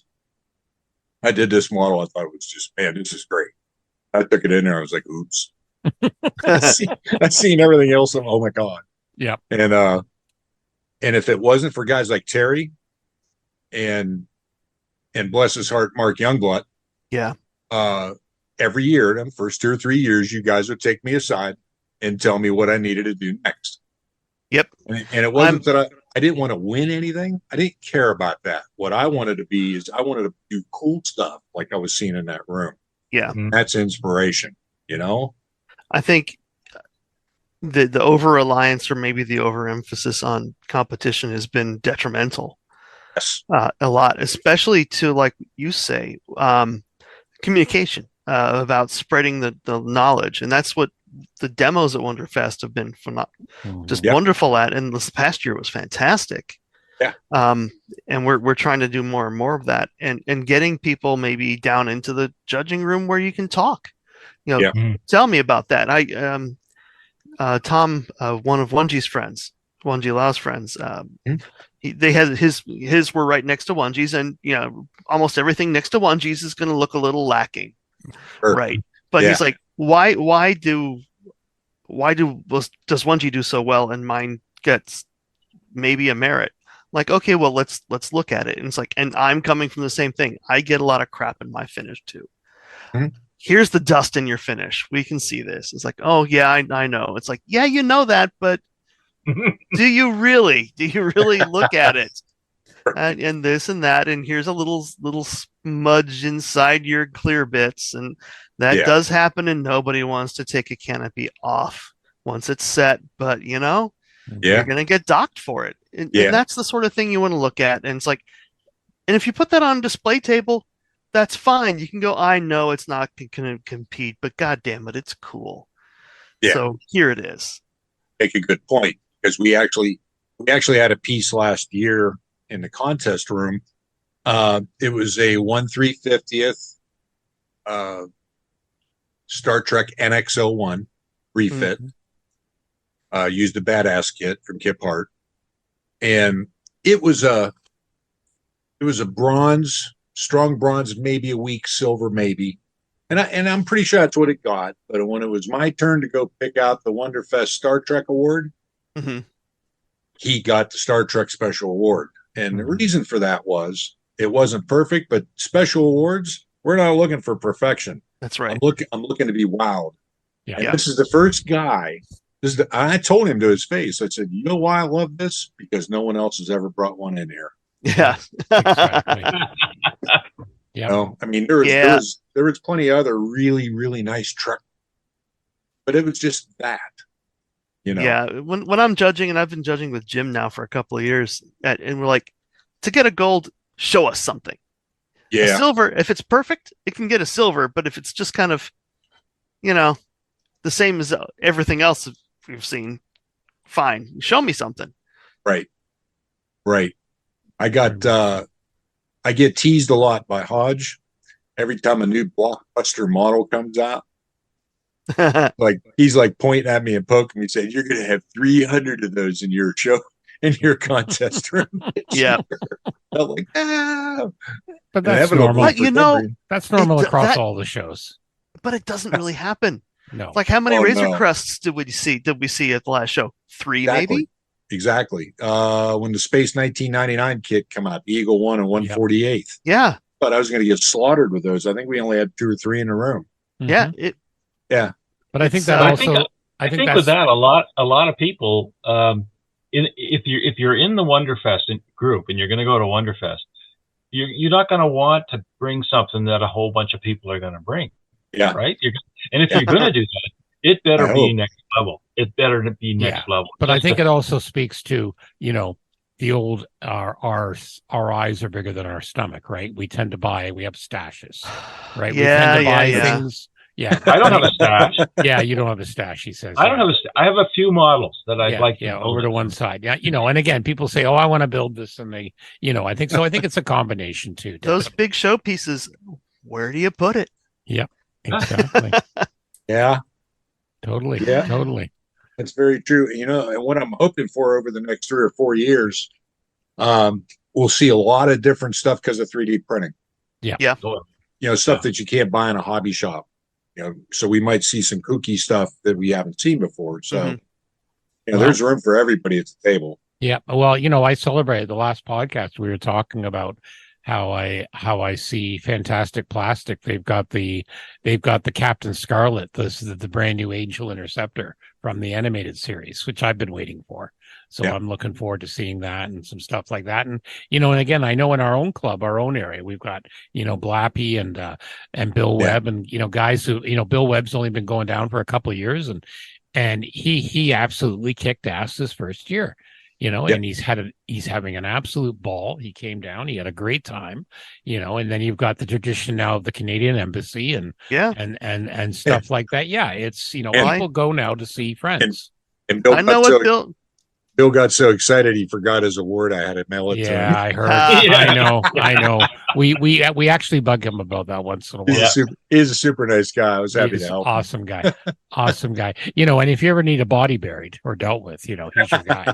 I did this model. I thought it was just, man, this is great. I took it in there. I was like, oops. I've seen everything else. Oh my God. Yeah. And if it wasn't for guys like Terry and bless his heart, Mark Youngblood. Yeah. Every year, the first 2 or 3 years, you guys would take me aside and tell me what I needed to do next. Yep. And it wasn't that I didn't want to win anything. I didn't care about that. What I wanted to be is I wanted to do cool stuff like I was seeing in that room. Yeah. That's inspiration, you know? I think the over-reliance or maybe the overemphasis on competition has been detrimental. Yes. A lot, especially to, like you say, communication about spreading the knowledge. And that's what the demos at Wonderfest have been just wonderful at. And this past year was fantastic. Yeah. And we're trying to do more and more of that, and getting people maybe down into the judging room where you can talk. Tell me about that. Tom, one of Wungie's friends, Wungie Lau's friends, they had his were right next to Wungie's, and almost everything next to Wungie's is going to look a little lacking, right? But he's like, why does Wungie do so well and mine gets maybe a merit? Like, okay, well, let's look at it. And it's like, and I'm coming from the same thing. I get a lot of crap in my finish too. Here's the dust in your finish. We can see this. It's like, oh yeah, I know. It's like, yeah, you know that, but do you really look at it? And this and that, and here's a little smudge inside your clear bits, and that does happen, and nobody wants to take a canopy off once it's set, but you're gonna get docked for it. And that's the sort of thing you want to look at. And it's like, and if you put that on a display table, that's fine. You can go, I know it's not going to compete, but God damn it, it's cool. Yeah. So here it is. Make a good point, because we actually had a piece last year in the contest room. It was a 1/350th Star Trek NX-01 refit. Used a badass kit from Kip Hart, and it was a bronze, strong bronze, maybe a weak silver, maybe, and I'm pretty sure that's what it got. But when it was my turn to go pick out the Wonderfest Star Trek award, he got the Star Trek Special Award, and the reason for that was it wasn't perfect, but special awards, we're not looking for perfection. That's right. I'm looking to be wowed. Yeah. This is the first guy. I told him to his face. I said, "You know why I love this? Because no one else has ever brought one in here." Yeah, exactly. I mean, there was plenty of other really, really nice truck, but it was just that. Yeah, when I'm judging, and I've been judging with Jim now for a couple of years, and we're like, to get a gold, show us something. Yeah, a silver. If it's perfect, it can get a silver. But if it's just kind of, the same as everything else we've seen, fine. Show me something. Right. I get teased a lot by Hodge every time a new blockbuster model comes out. Like, he's like pointing at me and poking me, saying, "You're going to have 300 of those in your show, in your contest room." Yeah. I'm like, but that's normal. But that's normal across all the shows. But it doesn't really happen. No. Like, how many Razor Crests did we see at the last show? 3, maybe? Exactly. When the Space 1999 kit come out, the Eagle 1 and 148th. Yeah. But I was going to get slaughtered with those. I think we only had 2 or 3 in the room. Yeah. Yeah. But I think that I think with that, a lot of people, if you're in the Wonderfest group and you're going to go to Wonderfest, you're not going to want to bring something that a whole bunch of people are going to bring. Yeah. Right. And if you're going to do that, it better be next level. It better be next level. But I think it also speaks to, the old, our eyes are bigger than our stomach, right? We tend to buy, we have stashes, right? We tend to buy things. Yeah. I don't have a stash. Yeah, you don't have a stash, he says. I don't have I have a few models that I'd like to build over to one side. Yeah, and again, people say, "Oh, I want to build this," and they, I think so. I think it's a combination too. Definitely. Those big show pieces, where do you put it? Yep, exactly. Yeah, totally. Yeah, totally. That's very true. And what I'm hoping for over the next 3 or 4 years, we'll see a lot of different stuff because of 3D printing. Yeah. Stuff that you can't buy in a hobby shop. So we might see some kooky stuff that we haven't seen before. So, there's room for everybody at the table. Yeah. Well, I celebrated the last podcast. We were talking about how I see Fantastic Plastic. They've got the Captain Scarlet. This is the brand new Angel Interceptor from the animated series, which I've been waiting for. So I'm looking forward to seeing that and some stuff like that. And, and again, I know in our own club, our own area, we've got, Blappy and Bill Webb and, guys who, Bill Webb's only been going down for a couple of years and he absolutely kicked ass this first year. And he's having an absolute ball. He came down, he had a great time, and then you've got the tradition now of the Canadian Embassy and stuff like that. Yeah, it's people go now to see friends. And Bill Bill got so excited he forgot his award. I had to mail it to him. Yeah, I heard. I know. We actually bug him about that once in a while. He's a super nice guy. I was happy to help. Awesome guy. Awesome guy. And if you ever need a body buried or dealt with, he's your guy.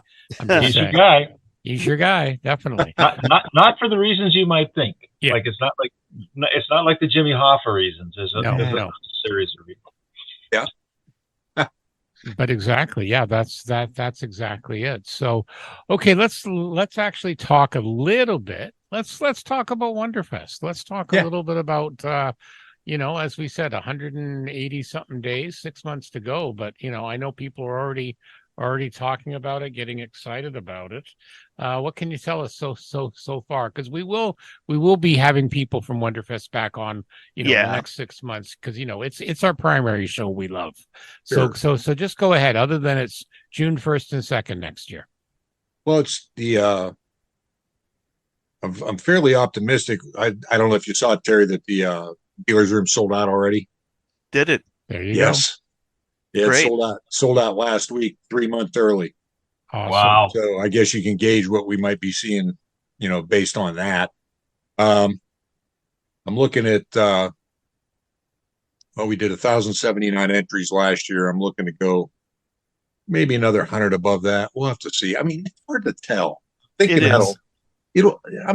He's your guy. He's your guy, definitely. Not for the reasons you might think. Yeah. Like it's not like the Jimmy Hoffa reasons. There's a series of reasons. Yeah. But exactly, yeah, that's exactly it. So, okay, let's actually talk a little bit. Let's talk about Wonderfest. Let's talk a little bit about as we said, 180 something days, 6 months to go. But I know people are already talking about it, getting excited about it. What can you tell us so far? Because we will be having people from Wonderfest back on, the next 6 months, because it's our primary show we love. Sure. So just go ahead. Other than it's June 1st and 2nd next year. Well, it's the I'm fairly optimistic. I don't know if you saw it, Terry, that the dealer's room sold out already. Did it? There you go. Yeah, it sold out last week, 3 months early. Awesome. Wow. So I guess you can gauge what we might be seeing, based on that. I'm looking at we did 1,079 entries last year. I'm looking to go maybe another 100 above that. We'll have to see. I mean, it's hard to tell. I'm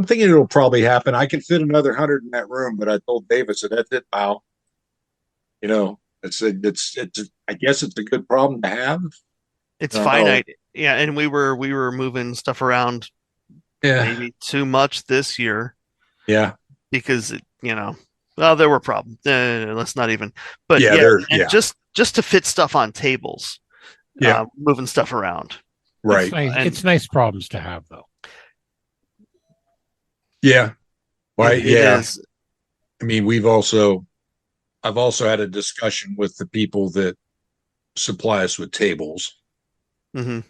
thinking it'll probably happen. I can fit another 100 in that room, but I told David, so that's it, pal. It's I guess it's a good problem to have. It's finite. Yeah, and we were moving stuff around maybe too much this year. Yeah. Because there were problems. Let's not even. But just to fit stuff on tables. Yeah. Moving stuff around. Right. It's nice problems to have, though. Yeah. Well, it is. I mean, I've also had a discussion with the people that supply us with tables. Mm-hmm.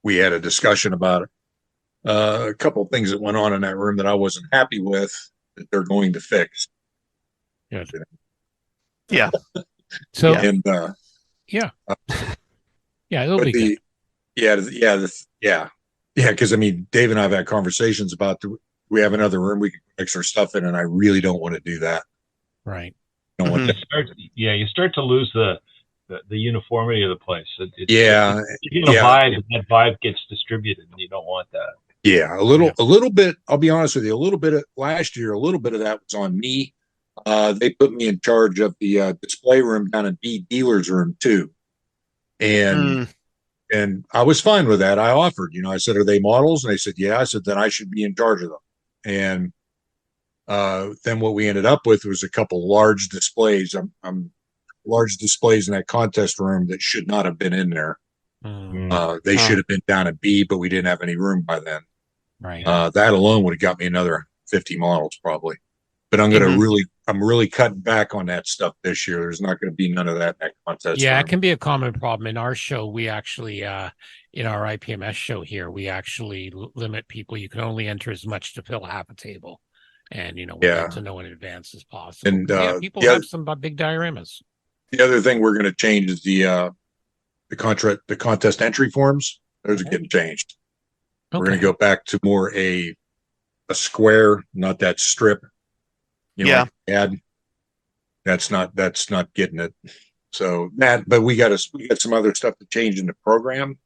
We had a discussion about it. A couple of things that went on in that room that I wasn't happy with that they're going to fix. Good. Yeah. So and it'll be good. Because I mean, Dave and I have had conversations about we have another room we can mix our stuff in, and I really don't want to do that. Right. You start to lose the uniformity of the place. You get a vibe, and that vibe gets distributed, and you don't want that. Yeah, a little bit. I'll be honest with you. A little bit of last year, a little bit of that was on me. They put me in charge of the display room down in B dealer's room too, and I was fine with that. I offered, I said, "Are they models?" And they said, "Yeah." I said, "Then I should be in charge of them." And then what we ended up with was a couple large displays. Large displays in that contest room that should not have been in there. They should have been down at B, but we didn't have any room by then. Right. That alone would have got me another 50 models probably. But I'm really cutting back on that stuff this year. There's not going to be none of that in that contest. Yeah, room. It can be a common problem in our show. We actually, in our IPMS show here, we actually limit people. You can only enter as much to fill half a table, and we like to know in advance as possible. And people have some big dioramas. The other thing we're going to change is the contest entry forms. Those are getting changed. Okay. We're going to go back to more a square, not that strip. That's not getting it. So but we got some other stuff to change in the programming.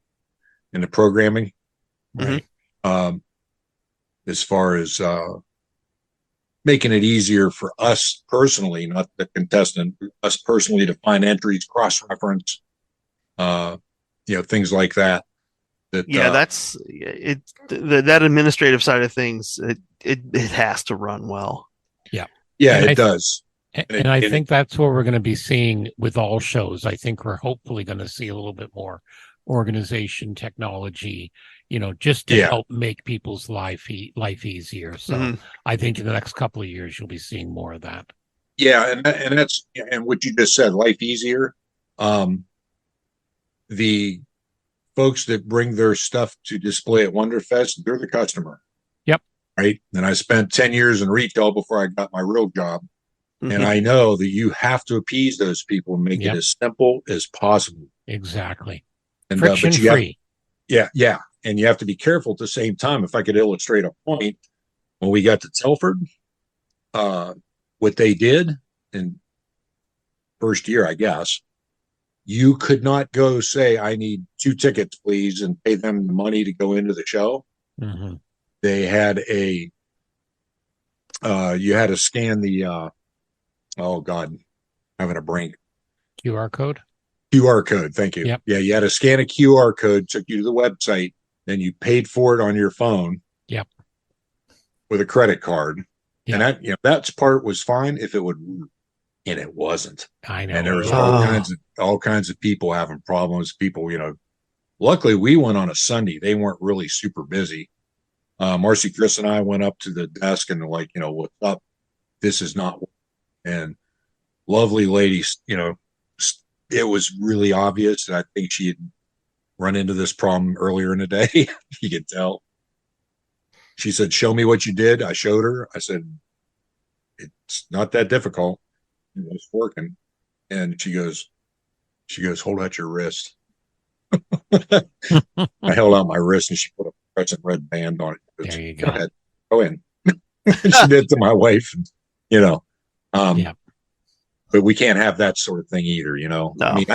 Right. As far as making it easier for us personally, not the contestant, us personally to find entries, cross-reference, things like that. That's it. That administrative side of things, it has to run well. Yeah, it does. And I think that's what we're going to be seeing with all shows. I think we're hopefully going to see a little bit more organization, technology, just to help make people's life easier. So I think in the next couple of years, you'll be seeing more of that. Yeah. And that's, and what you just said, life easier. The folks that bring their stuff to display at Wonderfest, they're the customer. Yep. Right. And I spent 10 years in retail before I got my real job. And I know that you have to appease those people and make it as simple as possible. Exactly. And friction free. Yeah. And you have to be careful at the same time. If I could illustrate a point, when we got to Telford, what they did in first year, I guess, you could not go say, I need 2 tickets, please, and pay them the money to go into the show. They had you had to scan the, oh God, having a brain. QR code? QR code. Thank you. Yep. Yeah. You had to scan a QR code, took you to the website, then you paid for it on your phone. Yep. With a credit card. Yep. And that part was fine if it would, and it wasn't. I know. And there was all kinds of people having problems. People, luckily we went on a Sunday. They weren't really super busy. Marcy, Chris, and I went up to the desk and like, what's up? This is not. And lovely ladies, it was really obvious. And I think she had run into this problem earlier in the day. You could tell. She said, show me what you did. I showed her. I said, it's not that difficult. It was working. And she goes, hold out your wrist. I held out my wrist and she put a crescent red band on it. There you go. Go in. She did to my wife. And, but we can't have that sort of thing either. No. I mean,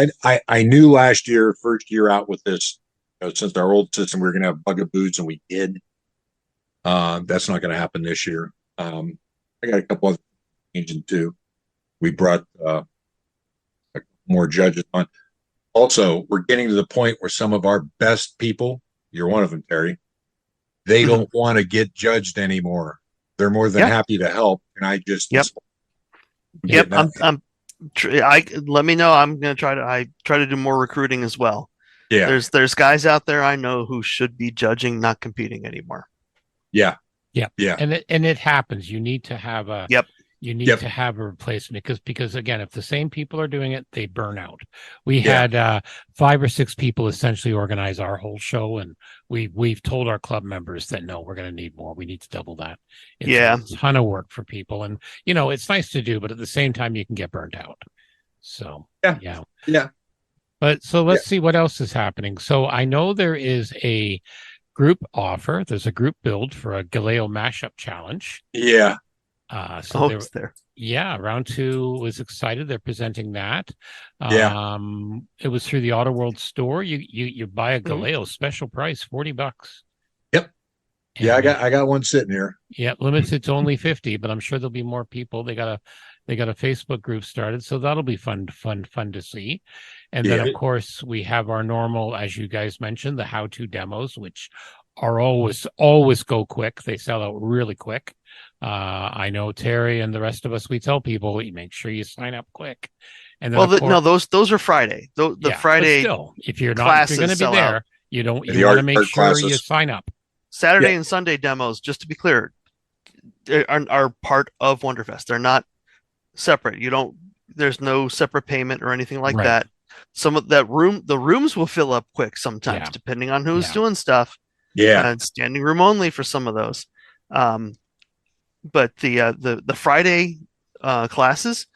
I knew last year, first year out with this, since our old system, we were going to have bugaboos, and we did. That's not going to happen this year. I got a couple other changes too. We brought more judges on. Also, we're getting to the point where some of our best people, you're one of them, Terry, they don't want to get judged anymore. They're more than happy to help. And I just, let me know. I'm going to try to do more recruiting as well. Yeah. There's guys out there I know who should be judging, not competing anymore. Yeah. And it happens. You need to have a to have a replacement because again, if the same people are doing it, they burn out. We had 5 or 6 people essentially organize our whole show, and we've told our club members that no, we're going to need more. We need to double that. It's a ton of work for people, and it's nice to do, but at the same time, you can get burnt out. So yeah. But so let's see what else is happening. So I know there is a group offer. There's a group build for a Galileo mashup challenge. Yeah. It's there. Yeah, Round 2 was excited. They're presenting that. It was through the Auto World store. You buy a Galileo special price, $40. Yep. And I got one sitting here. Yeah, limited to only 50, but I'm sure there'll be more people. They got a Facebook group started, so that'll be fun to see. And then of course we have our normal, as you guys mentioned, the how-to demos, which are always go quick. They sell out really quick. I know Terry and the rest of us, we tell people, make sure you sign up quick. And then those are Friday. The Friday, still, if you're going to be there, out. you want to make sure you sign up. Saturday and Sunday demos, just to be clear, are part of Wonderfest. They're not separate. There's no separate payment or anything like that. Some of the rooms will fill up quick sometimes, depending on who's doing stuff. Standing room only for some of those. But the Friday classes,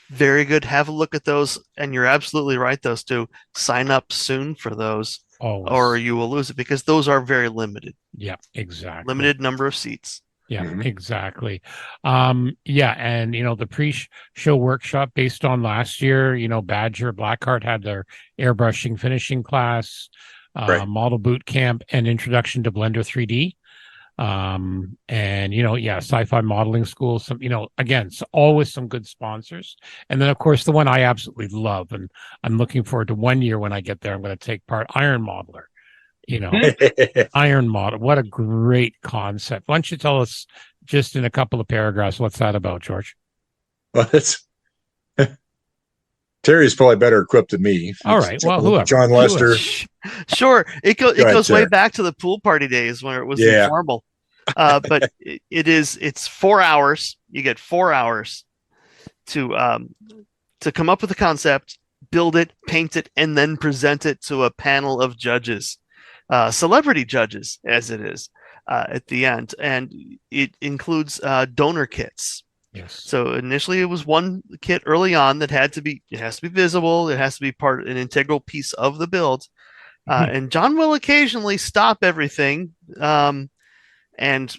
very good. Have a look at those, and you're absolutely right. Those two, sign up soon for those, or you will lose it because those are very limited. Yeah, exactly. Limited number of seats. Yeah, exactly. And the pre-show workshop based on last year, Badger, Blackheart had their airbrushing finishing class, model boot camp, and introduction to Blender 3D. Sci-fi modeling school, some, again, always some good sponsors. And then of course the one I absolutely love, and I'm looking forward to one year when I get there, I'm going to take part, Iron Modeler. Iron Model, what a great concept. Why don't you tell us just in a couple of paragraphs what's that about, George? Well, Terry's probably better equipped than me. All right. Well, whoever. John Lester. Sure. It goes way Terry. back to the pool party days when it was informal. But it's 4 hours. You get 4 hours to come up with a concept, build it, paint it, and then present it to a panel of judges, celebrity judges, as it is at the end. And it includes donor kits. Yes. So initially it was one kit early on that has to be visible. It has to be an integral piece of the build. And John will occasionally stop everything and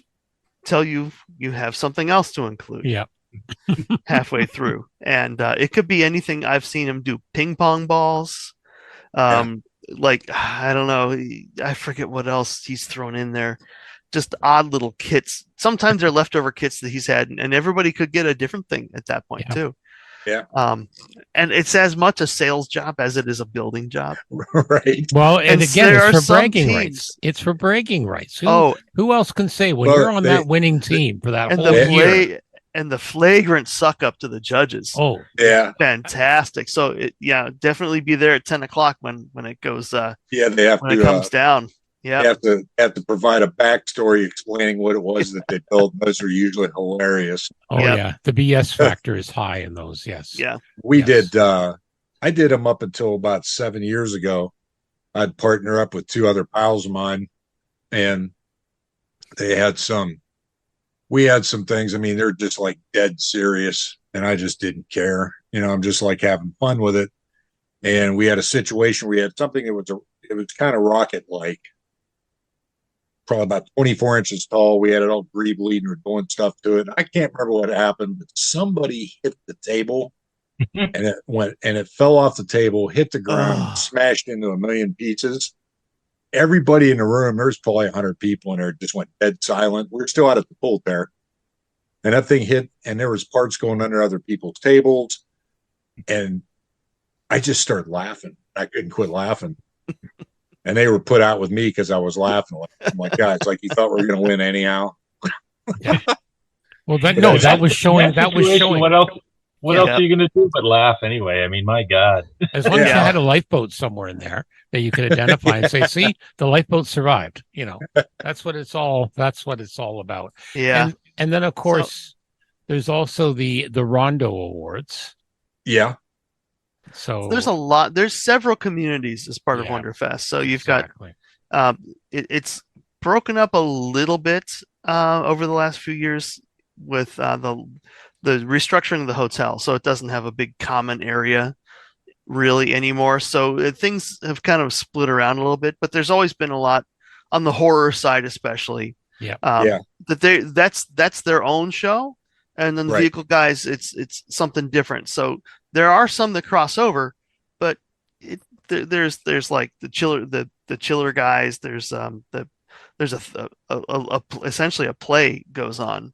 tell you have something else to include. Yeah. Halfway through. And it could be anything. I've seen him do ping pong balls. Like, I don't know. I forget what else he's thrown in there. Just odd little kits. Sometimes they're leftover kits that he's had, and everybody could get a different thing at that point too. Yeah. And it's as much a sales job as it is a building job. Right. Well, and again, it's for bragging rights. It's for bragging rights. Who else can say when you're on that winning team for that whole year? And the flagrant suck up to the judges. Oh, yeah. Fantastic. So definitely be there at 10 o'clock when it goes. They have when it comes down. Yeah. They have to provide a backstory explaining what it was that they built. Those are usually hilarious. Oh yeah. The BS factor is high in those. Yes. Yeah. We did. I did them up until about 7 years ago. I'd partner up with two other pals of mine, and we had some things. I mean, they're just like dead serious, and I just didn't care. I'm just like having fun with it. And we had a situation where we had something that was kind of rocket-like, probably about 24 inches tall. We had it all greebly or doing stuff to it. I can't remember what happened, but somebody hit the table and it fell off the table, hit the ground, smashed into a million pieces. Everybody in the room, there's probably 100 people in there, just went dead silent. We're still out at the pool there. And that thing hit, and there was parts going under other people's tables. And I just started laughing. I couldn't quit laughing. And they were put out with me because I was laughing. I'm like, guys, like you thought we were going to win anyhow. Yeah. Well, that was showing. What else are you going to do but laugh anyway? I mean, my God. As long as you had a lifeboat somewhere in there that you could identify and say, see, the lifeboat survived. That's what it's all about. Yeah. And then, of course, there's also the Rondo Awards. Yeah. So there's a lot. There's several communities as part of Wonderfest. So you've got it's broken up a little bit over the last few years with the restructuring of the hotel. So it doesn't have a big common area really anymore. So things have kind of split around a little bit. But there's always been a lot on the horror side, especially. That's their own show. And then the vehicle guys, it's something different. So there are some that cross over, but there's like the chiller guys. There's essentially a play goes on.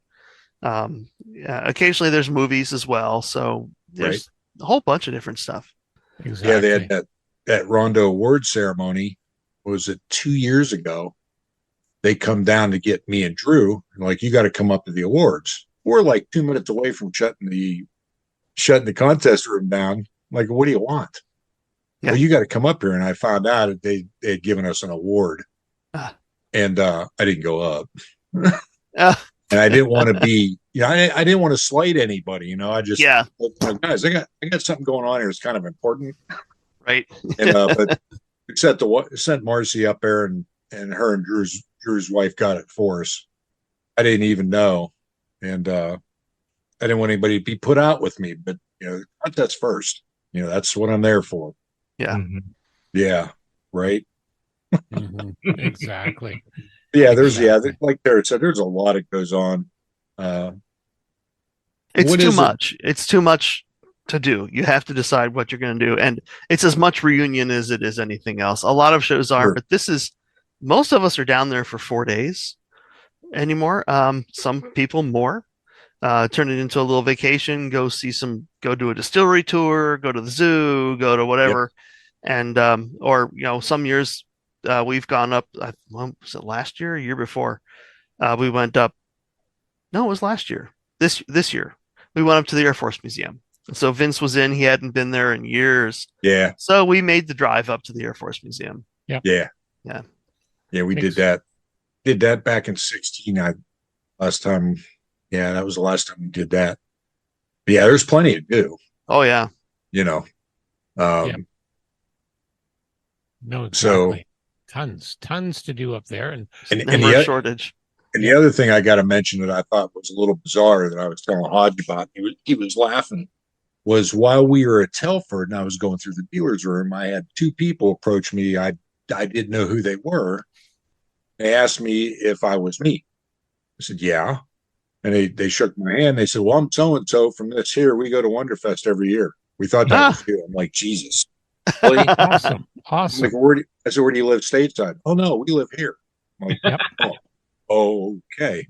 Occasionally there's movies as well. So there's a whole bunch of different stuff. Exactly. Yeah, they had that Rondo Award ceremony. Was it 2 years ago? They come down to get me and Drew, and like, you got to come up to the awards. We're like 2 minutes away from shutting the contest room down. Like, what do you want? Well, you got to come up here. And I found out that they had given us an award, and I didn't go up. And I didn't want to be, I didn't want to slight anybody. I just, guys, I got something going on here. It's kind of important, right? And but sent Marcy up there, and her and Drew's wife got it for us. I didn't even know. And I didn't want anybody to be put out with me, but that's first. That's what I'm there for. Yeah. Mm-hmm. Yeah. Right. Mm-hmm. Exactly. There's like Derek said, there's a lot that goes on. It's too much. It's too much to do. You have to decide what you're going to do, and it's as much reunion as it is anything else. A lot of shows are, but most of us are down there for 4 days anymore. Some people more. Turn it into a little vacation, go do a distillery tour, go to the zoo, go to whatever. And or some years we've gone up, was it last year or year before? We went up, no, it was last year. This year we went up to the Air Force Museum So Vince was in. He hadn't been there in years. Yeah. So we made the drive up to the Air Force Museum. Yep. Yeah. Yeah. Yeah, we did that. Did that back in 2016. Last time. Yeah, that was the last time we did that. But yeah, there's plenty to do. Oh yeah. You know. Yeah. No, exactly. So, tons to do up there, and never a shortage. And the other thing I got to mention that I thought was a little bizarre that I was telling Hodge about, he was laughing, was while we were at Telford and I was going through the dealer's room, I had two people approach me. I didn't know who they were. They asked me if I was me. I said, yeah. And they shook my hand. They said, well, I'm so-and-so from this here. We go to Wonderfest every year. We thought that was you. I'm like, Jesus. Really? Awesome. I said, where do you live stateside? Oh, no, we live here. I'm like, yep. Oh, okay.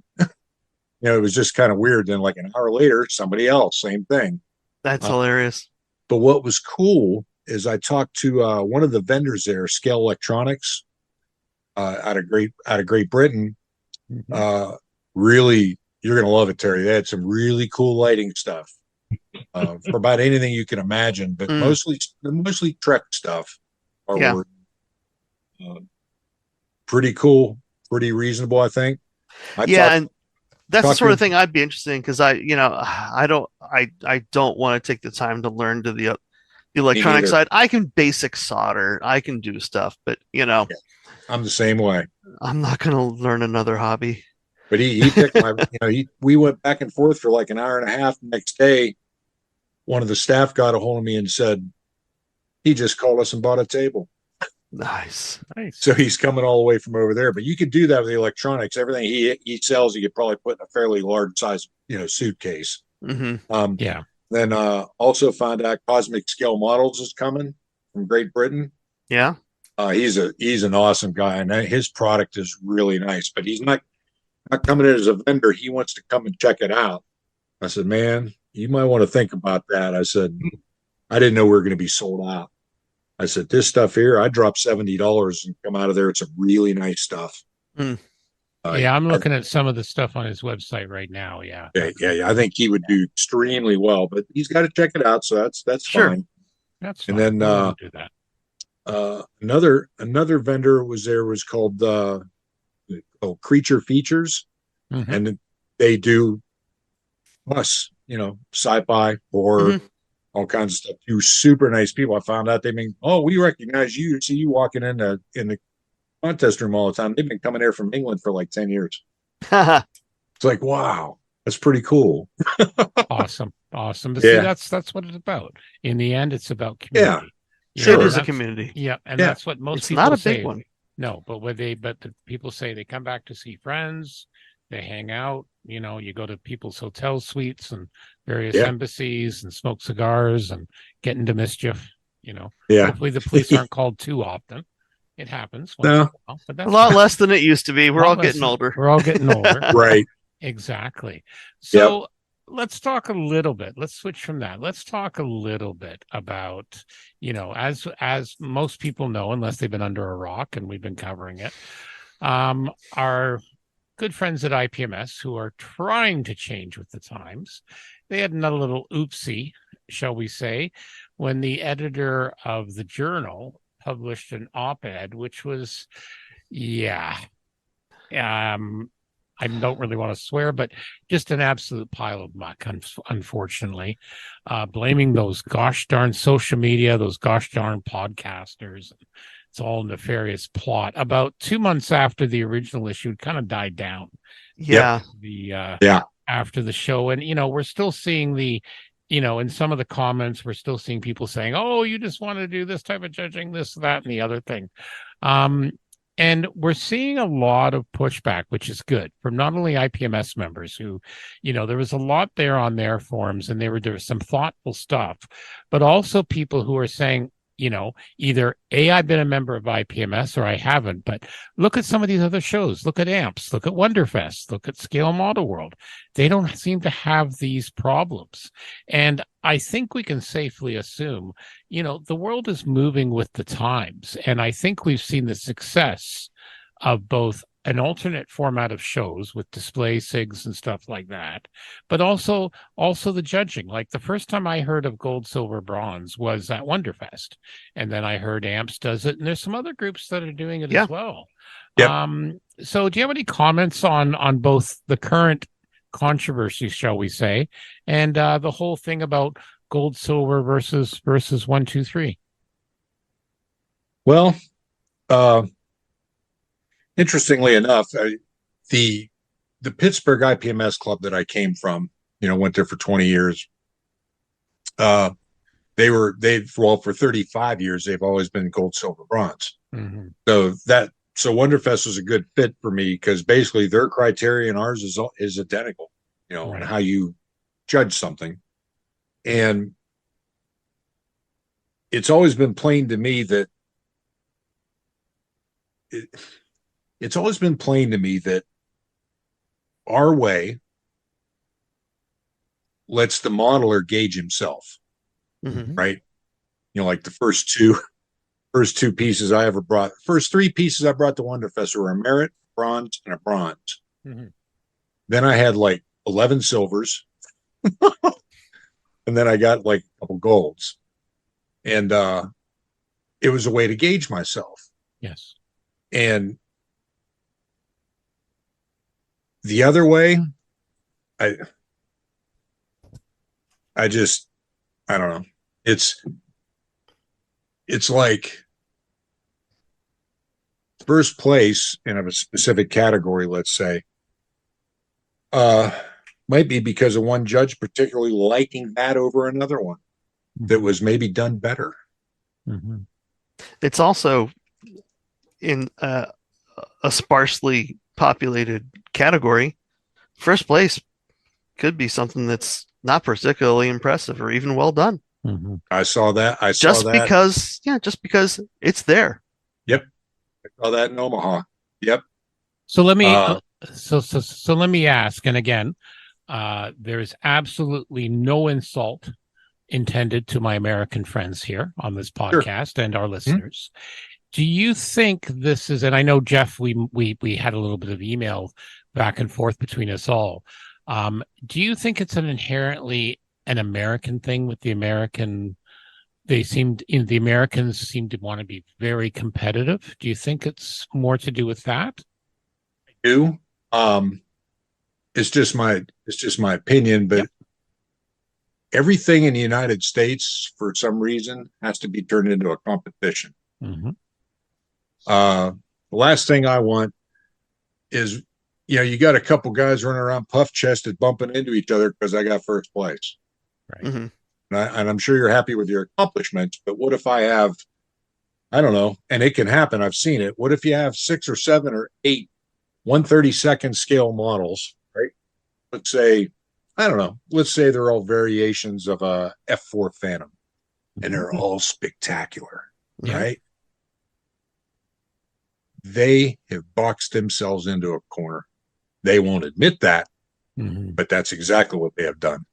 It was just kind of weird. Then like an hour later, somebody else, same thing. That's hilarious. But what was cool is I talked to one of the vendors there, Scale Electronics, out of Great Britain. Mm-hmm. Really, you're going to love it, Terry. They had some really cool lighting stuff for about anything you can imagine, but mostly Trek stuff were pretty cool, pretty reasonable, I think. And that's the sort of thing I'd be interested in, because I don't want to take the time to learn to the electronic side. I can basic solder, I can do stuff, but I'm the same way. I'm not going to learn another hobby. But he picked my, we went back and forth for like an hour and a half. The next day, one of the staff got a hold of me and said, he just called us and bought a table. Nice. So he's coming all the way from over there. But you could do that with the electronics. Everything he sells, you could probably put in a fairly large size, suitcase. Mm-hmm. Then also found out Cosmic Scale Models is coming from Great Britain. Yeah. He's an awesome guy, and his product is really nice. But he's not coming in as a vendor. He wants to come and check it out. I said, man, you might want to think about that. I said, I didn't know we were going to be sold out. I said, this stuff here, I dropped $70 and come out of there. It's some really nice stuff. I'm looking at some of the stuff on his website right now. Yeah. I think he would do extremely well, but he's got to check it out. So that's sure. Fine. That's fine. And then do that. Another vendor was there, was called Creature Features, and they do sci-fi, horror, all kinds of stuff. Two super nice people. I found out we recognize you. See you walking in the contest room all the time. They've been coming here from England for like 10 years. It's like, wow, that's pretty cool. Awesome. But see, that's what it's about. In the end, it's about community. It is a community. Yeah, and that's what most people say. It's not a say. big one. No, but the people say they come back to see friends, they hang out, you go to people's hotel suites and various embassies and smoke cigars and get into mischief, Hopefully the police aren't called too often. It happens once in a while, but that's a lot less than it used to be. We're all getting older. Right. Exactly. So let's talk a little bit. Let's switch from that. Let's talk a little bit about, as most people know, unless they've been under a rock, and we've been covering it, our good friends at IPMS who are trying to change with the times, they had another little oopsie, shall we say, when the editor of the journal published an op-ed, which was, I don't really want to swear, but just an absolute pile of muck, unfortunately, blaming those gosh darn social media, those gosh darn podcasters. It's all nefarious plot. About 2 months after the original issue kind of died down. After the show. And, we're still seeing in some of the comments, we're still seeing people saying, oh, you just want to do this type of judging, this, that, and the other thing. And we're seeing a lot of pushback, which is good, from not only IPMS members who, there was a lot there on their forums, and there was some thoughtful stuff, but also people who are saying, either I've been a member of IPMS or I haven't, but look at some of these other shows. Look at AMPS, look at Wonderfest, look at Scale Model World. They don't seem to have these problems. And I think we can safely assume, the world is moving with the times. And I think we've seen the success of both an alternate format of shows with display SIGs and stuff like that, but also the judging. Like the first time I heard of gold, silver, bronze was at Wonderfest, and then I heard Amps does it, and there's some other groups that are doing it as well. Yep. So do you have any comments on both the current controversy, shall we say, and the whole thing about gold, silver versus 1, 2, 3? Well, interestingly enough, the Pittsburgh IPMS club that I came from, went there for 20 years. For 35 years, they've always been gold, silver, bronze. Mm-hmm. So Wonderfest was a good fit for me because basically their criteria and ours is identical, right, on how you judge something. And it's always been plain to me that our way lets the modeler gauge himself, mm-hmm. right? Like the first two pieces I ever brought, first 3 pieces I brought to Wonderfest were a merit, bronze, and a bronze. Mm-hmm. Then I had like 11 silvers, and then I got like a couple golds, and it was a way to gauge myself. Yes. And the other way, I don't know. It's like first place in a specific category, let's say, might be because of one judge particularly liking that over another one that was maybe done better. Mm-hmm. It's also in a sparsely populated category. First place could be something that's not particularly impressive or even well done. Mm-hmm. I saw that. Just because it's there. Yep. I saw that in Omaha. Yep. So let me so let me ask, and again, there is absolutely no insult intended to my American friends here on this podcast and our listeners. Mm-hmm. Do you think this is, and I know, Jeff, we had a little bit of email back and forth between us all. Do you think it's an inherently an American thing with the American? The Americans seem to want to be very competitive. Do you think it's more to do with that? I do. It's just my opinion, but everything in the United States, for some reason, has to be turned into a competition. Mm-hmm. The last thing I want is, you got a couple guys running around puff chested bumping into each other because I got first place. Right. Mm-hmm. And I'm sure you're happy with your accomplishments, but what if I have, I don't know, and it can happen, I've seen it. What if you have 6 or 7 or 8 1/32nd scale models, right? Let's say they're all variations of a F4 Phantom, and they're all spectacular, right? They have boxed themselves into a corner. They won't admit that, but that's exactly what they have done.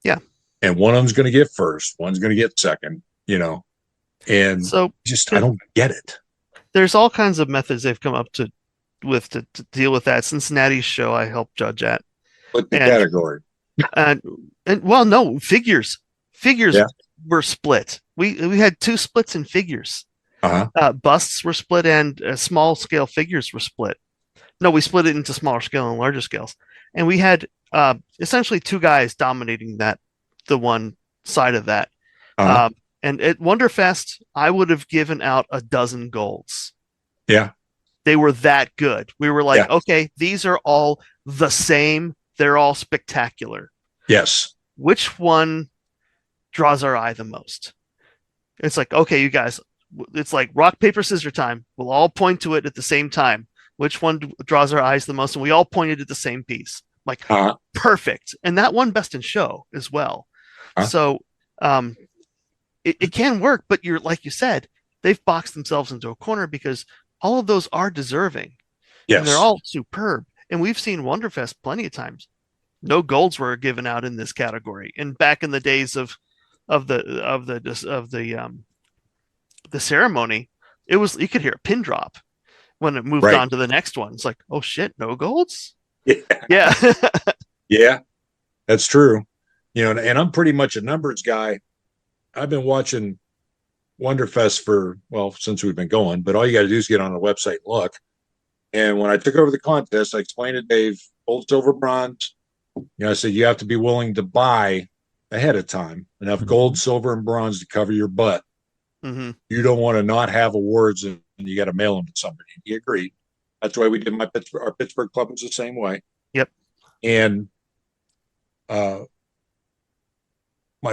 Yeah. And one of them's going to get first, one's going to get second, and so I don't get it. There's all kinds of methods they've come up to deal with that. Cincinnati's show I helped judge at. What the category? Figures were split. We had 2 splits in figures. Uh-huh. Busts were split and small scale figures were split. No, we split it into smaller scale and larger scales. And we had essentially 2 guys dominating the one side of that. Uh-huh. And at Wonderfest, I would have given out a dozen golds. Yeah. They were that good. We were like, okay, these are all the same. They're all spectacular. Yes. Which one draws our eye the most? It's like, okay, you guys, it's like rock, paper, scissors time. We'll all point to it at the same time. Which one draws our eyes the most? And we all pointed at the same piece. Like, perfect. And that won Best in Show as well. So it can work, but like you said, they've boxed themselves into a corner because all of those are deserving. Yes. And they're all superb. And we've seen Wonderfest plenty of times. No golds were given out in this category. And back in the days of the ceremony, it was, you could hear a pin drop. when it moved on to the next one. It's like, oh shit, no golds. Yeah. Yeah, that's true. And I'm pretty much a numbers guy. I've been watching Wonderfest since we've been going, but all you got to do is get on the website and look. And when I took over the contest, I explained to Dave, gold, silver, bronze. I said, you have to be willing to buy ahead of time enough gold, silver, and bronze to cover your butt. Mm-hmm. You don't want to not have awards and you got to mail them to somebody. He agreed. That's the way we did our Pittsburgh club was the same way. Yep. And my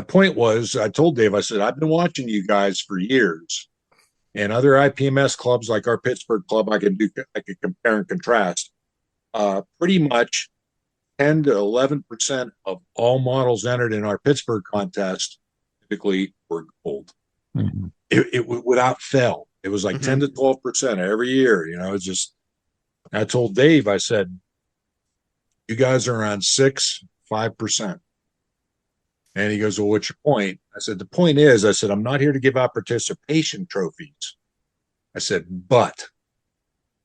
point was, I told Dave, I said, I've been watching you guys for years, and other IPMS clubs like our Pittsburgh club, I could compare and contrast. Pretty much 10 to 11% of all models entered in our Pittsburgh contest typically were gold. Mm-hmm. It without fail. It was like 10 to 12% every year. It's just, I told Dave, I said, you guys are around 5%. And he goes, well, what's your point? I said, the point is, I'm not here to give out participation trophies. I said, but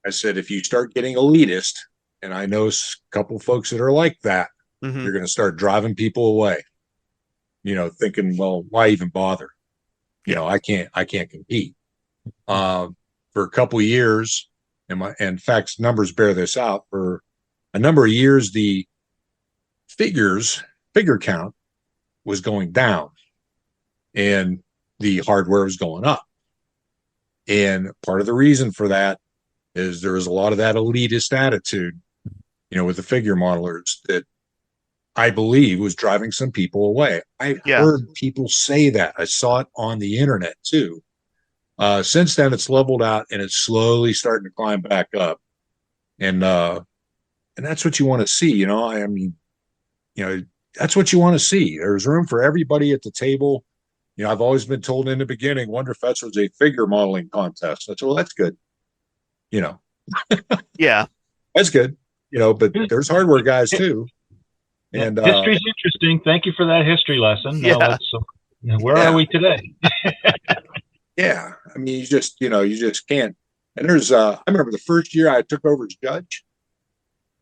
if you start getting elitist, and I know a couple folks that are like that, you're going to start driving people away, thinking, well, why even bother? I can't compete. For a couple of years, and in fact, numbers bear this out, for a number of years, the figure count was going down and the hardware was going up. And part of the reason for that is there was a lot of that elitist attitude, with the figure modelers that I believe was driving some people away. I heard people say that. I saw it on the internet too. Since then, it's leveled out and it's slowly starting to climb back up. And that's what you want to see, that's what you want to see. There's room for everybody at the table. I've always been told in the beginning, Wonderfest was a figure modeling contest. I said, well, that's good. Yeah, that's good. But there's hardware guys too. And history's interesting. Thank you for that history lesson. Now let's. Where are we today? Yeah, I mean, you just can't. And there's, I remember the first year I took over as judge.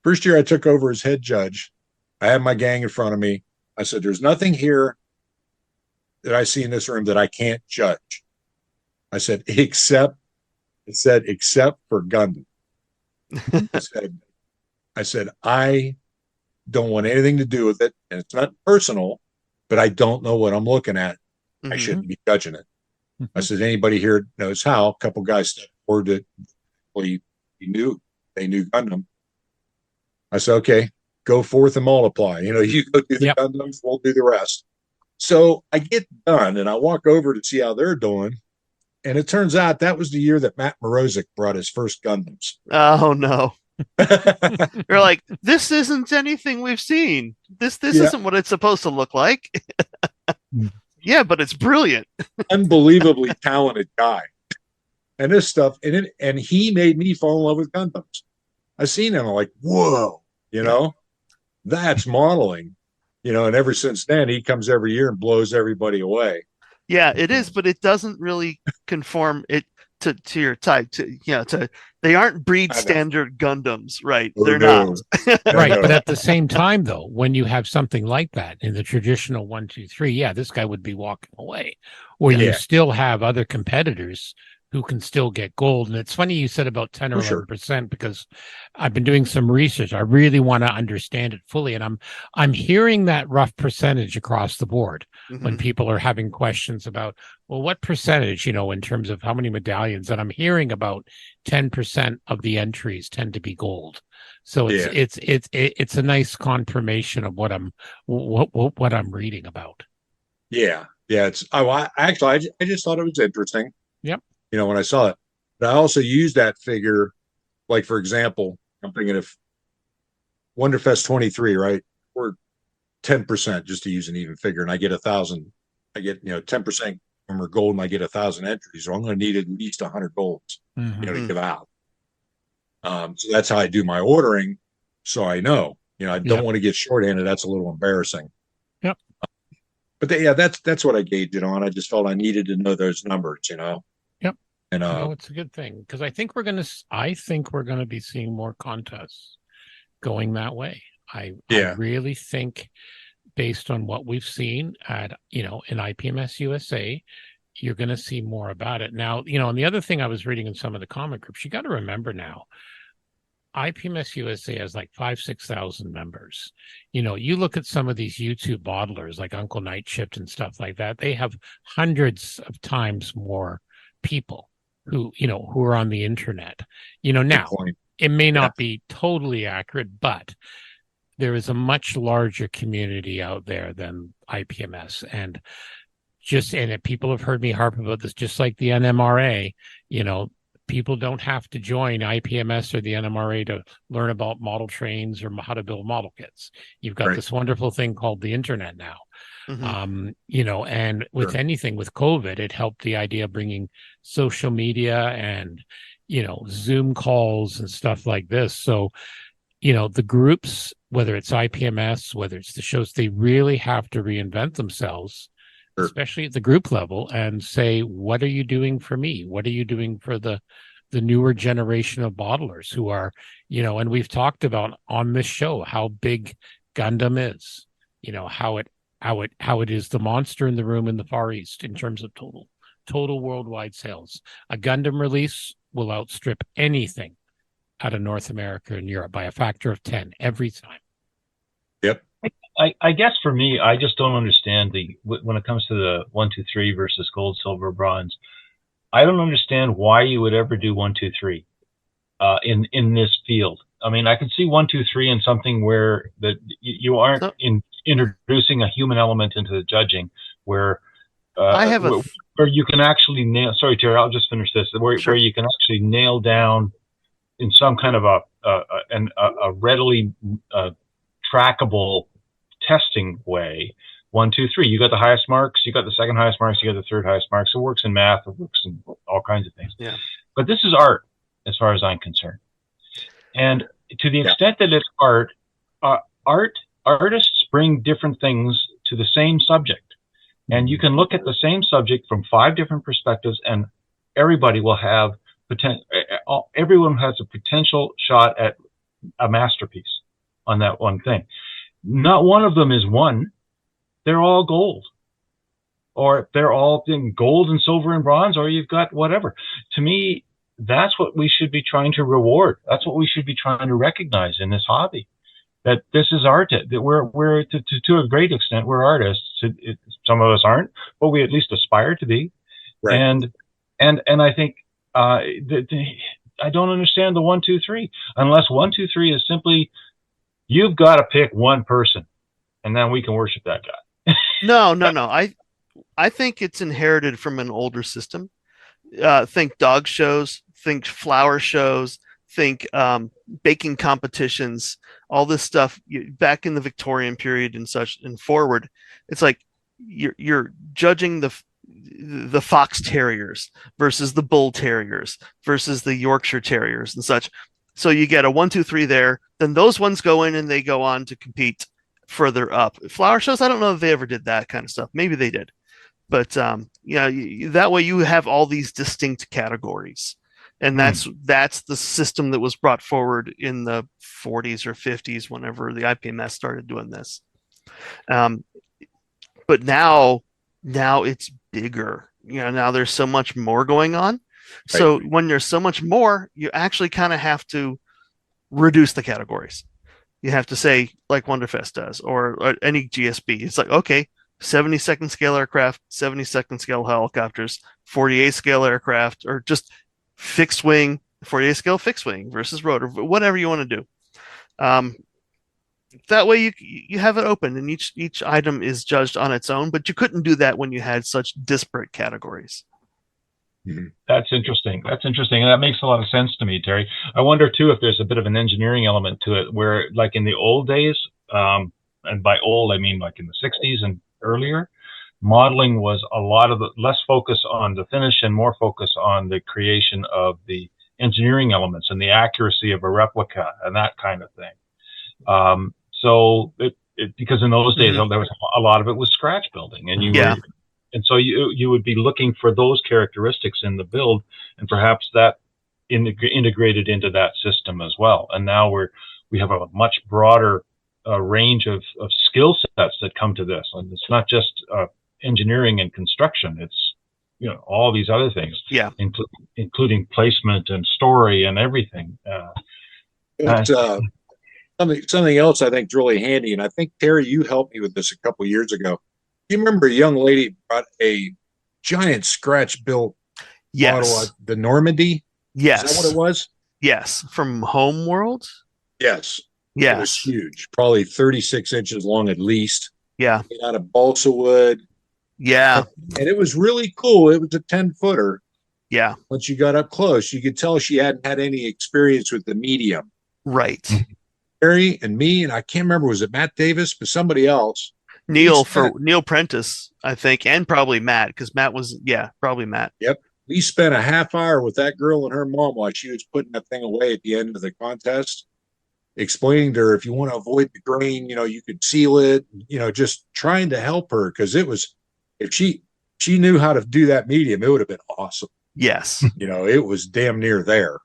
First year I took over as head judge. I had my gang in front of me. I said, there's nothing here that I see in this room that I can't judge. I said, except for Gundam. I said, I don't want anything to do with it. And it's not personal, but I don't know what I'm looking at. I shouldn't be judging it. I said, anybody here knows how? A couple guys stepped forward that they knew Gundam. I said, okay, go forth and multiply. You go do the Gundams, we'll do the rest. So I get done and I walk over to see how they're doing. And it turns out that was the year that Matt Morozic brought his first Gundams. Oh, no. You're like, this isn't anything we've seen. This isn't what it's supposed to look like. Yeah, but it's brilliant. Unbelievably talented guy. And this stuff, and he made me fall in love with Gundams. I seen him, I'm like, whoa, that's modeling. And ever since then, he comes every year and blows everybody away. Yeah, it is, but it doesn't really conform it to your type. They aren't breed standard Gundams, right? They're not. Right, but at the same time, though, when you have something like that in the traditional 1, 2, 3, this guy would be walking away. Or you still have other competitors who can still get gold. And it's funny you said about 10 or 11%, because I've been doing some research. I really want to understand it fully. And I'm hearing that rough percentage across the board when people are having questions about, well, what percentage, in terms of how many medallions? And I'm hearing about 10% of the entries tend to be gold. So it's a nice confirmation of what I'm reading about. Yeah. Yeah. I just thought it was interesting. Yep. When I saw it, but I also use that figure, like, for example, I'm thinking of Wonderfest 23, right? We're 10%, just to use an even figure, and I get 1,000. I get 10% from gold, and I get 1,000 entries. So I'm going to need at least 100 golds, to give out. So that's how I do my ordering. So I know, I don't want to get shorthanded. That's a little embarrassing. Yep. But that's what I gauged it on. I just felt I needed to know those numbers, Yep. And it's a good thing, because I think we're going to be seeing more contests going that way. I really think, based on what we've seen at, in IPMS USA, you're going to see more about it now. And the other thing I was reading in some of the comment groups, you got to remember now, IPMS USA has like 5,000-6,000 members. You look at some of these YouTube bottlers like Uncle Night Shift and stuff like that. They have hundreds of times more people who are on the internet. Now it may not be totally accurate, but there is a much larger community out there than IPMS. And people have heard me harp about this, just like the NMRA, people don't have to join IPMS or the NMRA to learn about model trains or how to build model kits. You've got this wonderful thing called the internet now. And with anything with COVID, it helped the idea of bringing social media and, Zoom calls and stuff like this. So, the groups, whether it's IPMS, whether it's the shows, they really have to reinvent themselves, especially at the group level, and say, what are you doing for me? What are you doing for the newer generation of bottlers who are, and we've talked about on this show how big Gundam is, how it is the monster in the room in the Far East in terms of total worldwide sales. A Gundam release will outstrip anything out of North America and Europe by a factor of 10 every time. Yep. I guess for me, I just don't understand when it comes to the 1, 2, 3 versus gold, silver, bronze. I don't understand why you would ever do 1, 2, 3 in this field. I mean, I can see 1, 2, 3 in something where you aren't introducing a human element into the judging, where where you can actually nail. Sorry, Terry, I'll just finish this. Where you can actually nail down in some kind of a readily trackable testing way. 1, 2, 3. You got the highest marks. You got the second highest marks. You got the third highest marks. It works in math. It works in all kinds of things. Yeah. But this is art, as far as I'm concerned. And to the extent that it's art, artists bring different things to the same subject, and you can look at the same subject from 5 different perspectives, and everybody will have everyone has a potential shot at a masterpiece on that one thing. Not one of them is one. They're all gold, or they're all in gold and silver and bronze, or you've got whatever. To me, that's what we should be trying to reward. That's what we should be trying to recognize in this hobby. That this is art. That we're to a great extent, we're artists. Some of us aren't, but we at least aspire to be. Right. And I think I don't understand the 1, 2, 3 unless 1, 2, 3 is simply you've got to pick one person, and then we can worship that guy. No. I think it's inherited from an older system. Think dog shows, think flower shows, think baking competitions, all this stuff back in the Victorian period and such and forward. It's like you're judging the fox terriers versus the bull terriers versus the Yorkshire terriers and such. So you get a 1, 2, 3 there. Then those ones go in and they go on to compete further up. Flower shows, I don't know if they ever did that kind of stuff. Maybe they did. But that way you have all these distinct categories. And that's the system that was brought forward in the 40s or 50s whenever the IPMS started doing this. But now it's bigger. Now there's so much more going on. Right. So when there's so much more, you actually kind of have to reduce the categories. You have to say, like Wonderfest does, or any GSB. It's like, okay, 72nd scale aircraft, 72nd scale helicopters, 48 scale aircraft, or just fixed wing, 48 scale fixed wing versus rotor, whatever you want to do. That way you have it open, and each item is judged on its own. But you couldn't do that when you had such disparate categories. That's interesting. And that makes a lot of sense to me, Terry. I wonder, too, if there's a bit of an engineering element to it where, like in the old days, and by old, I mean like in the 60s and earlier, modeling was a lot of less focus on the finish and more focus on the creation of the engineering elements and the accuracy of a replica and that kind of thing. So because in those days, there was a lot of it was scratch building, and And so you would be looking for those characteristics in the build, and perhaps that integrated into that system as well. And now we have a much broader range of skill sets that come to this, and it's not just engineering and construction. It's all these other things, including placement and story and everything. Something else I think is really handy, and I think Terry, you helped me with this a couple of years ago. You remember a young lady brought a giant scratch built model of the Normandy? Yes. Is that what it was? Yes. From Homeworld? Yes. Yes. It was huge, probably 36 inches long at least. Yeah. Made out of balsa wood. Yeah. And it was really cool. It was a 10-footer. Yeah. Once you got up close, you could tell she hadn't had any experience with the medium. Right. Terry and me, and I can't remember, was it Matt Davis, but somebody else. Neil Prentice, I think, and probably Matt, because Matt was, probably Matt. Yep. We spent a half hour with that girl and her mom while she was putting that thing away at the end of the contest, explaining to her, if you want to avoid the grain, you could seal it, just trying to help her, because it was, if she knew how to do that medium, it would have been awesome. Yes. It was damn near there.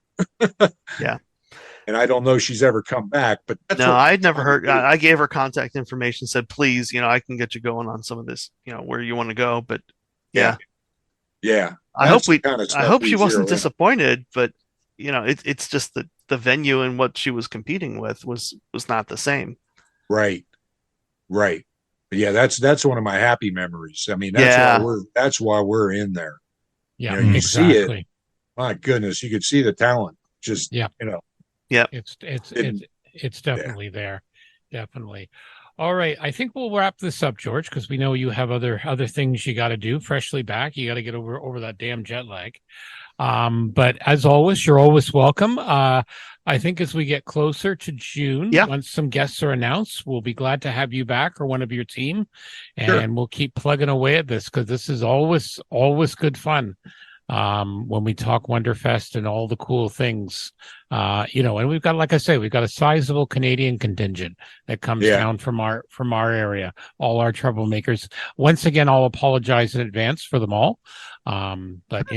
Yeah. And I don't know if she's ever come back, but I'd never heard. I gave her contact information, said, please, I can get you going on some of this, where you want to go. But yeah. I hope she wasn't disappointed, but it's just that the venue and what she was competing with was not the same. Right. But yeah, that's one of my happy memories. I mean, that's why we're in there. Yeah, you exactly. See it. My goodness, you could see the talent. Just Yeah. It's definitely there. Definitely. All right. I think we'll wrap this up, George, because we know you have other things you got to do. Freshly back. You got to get over that damn jet lag. But as always, you're always welcome. I think as we get closer to June, once some guests are announced, we'll be glad to have you back or one of your team. And we'll keep plugging away at this, because this is always good fun. When we talk Wonderfest and all the cool things, and we've got, like I say, we've got a sizable Canadian contingent that comes down from our area, all our troublemakers. Once again, I'll apologize in advance for them all. But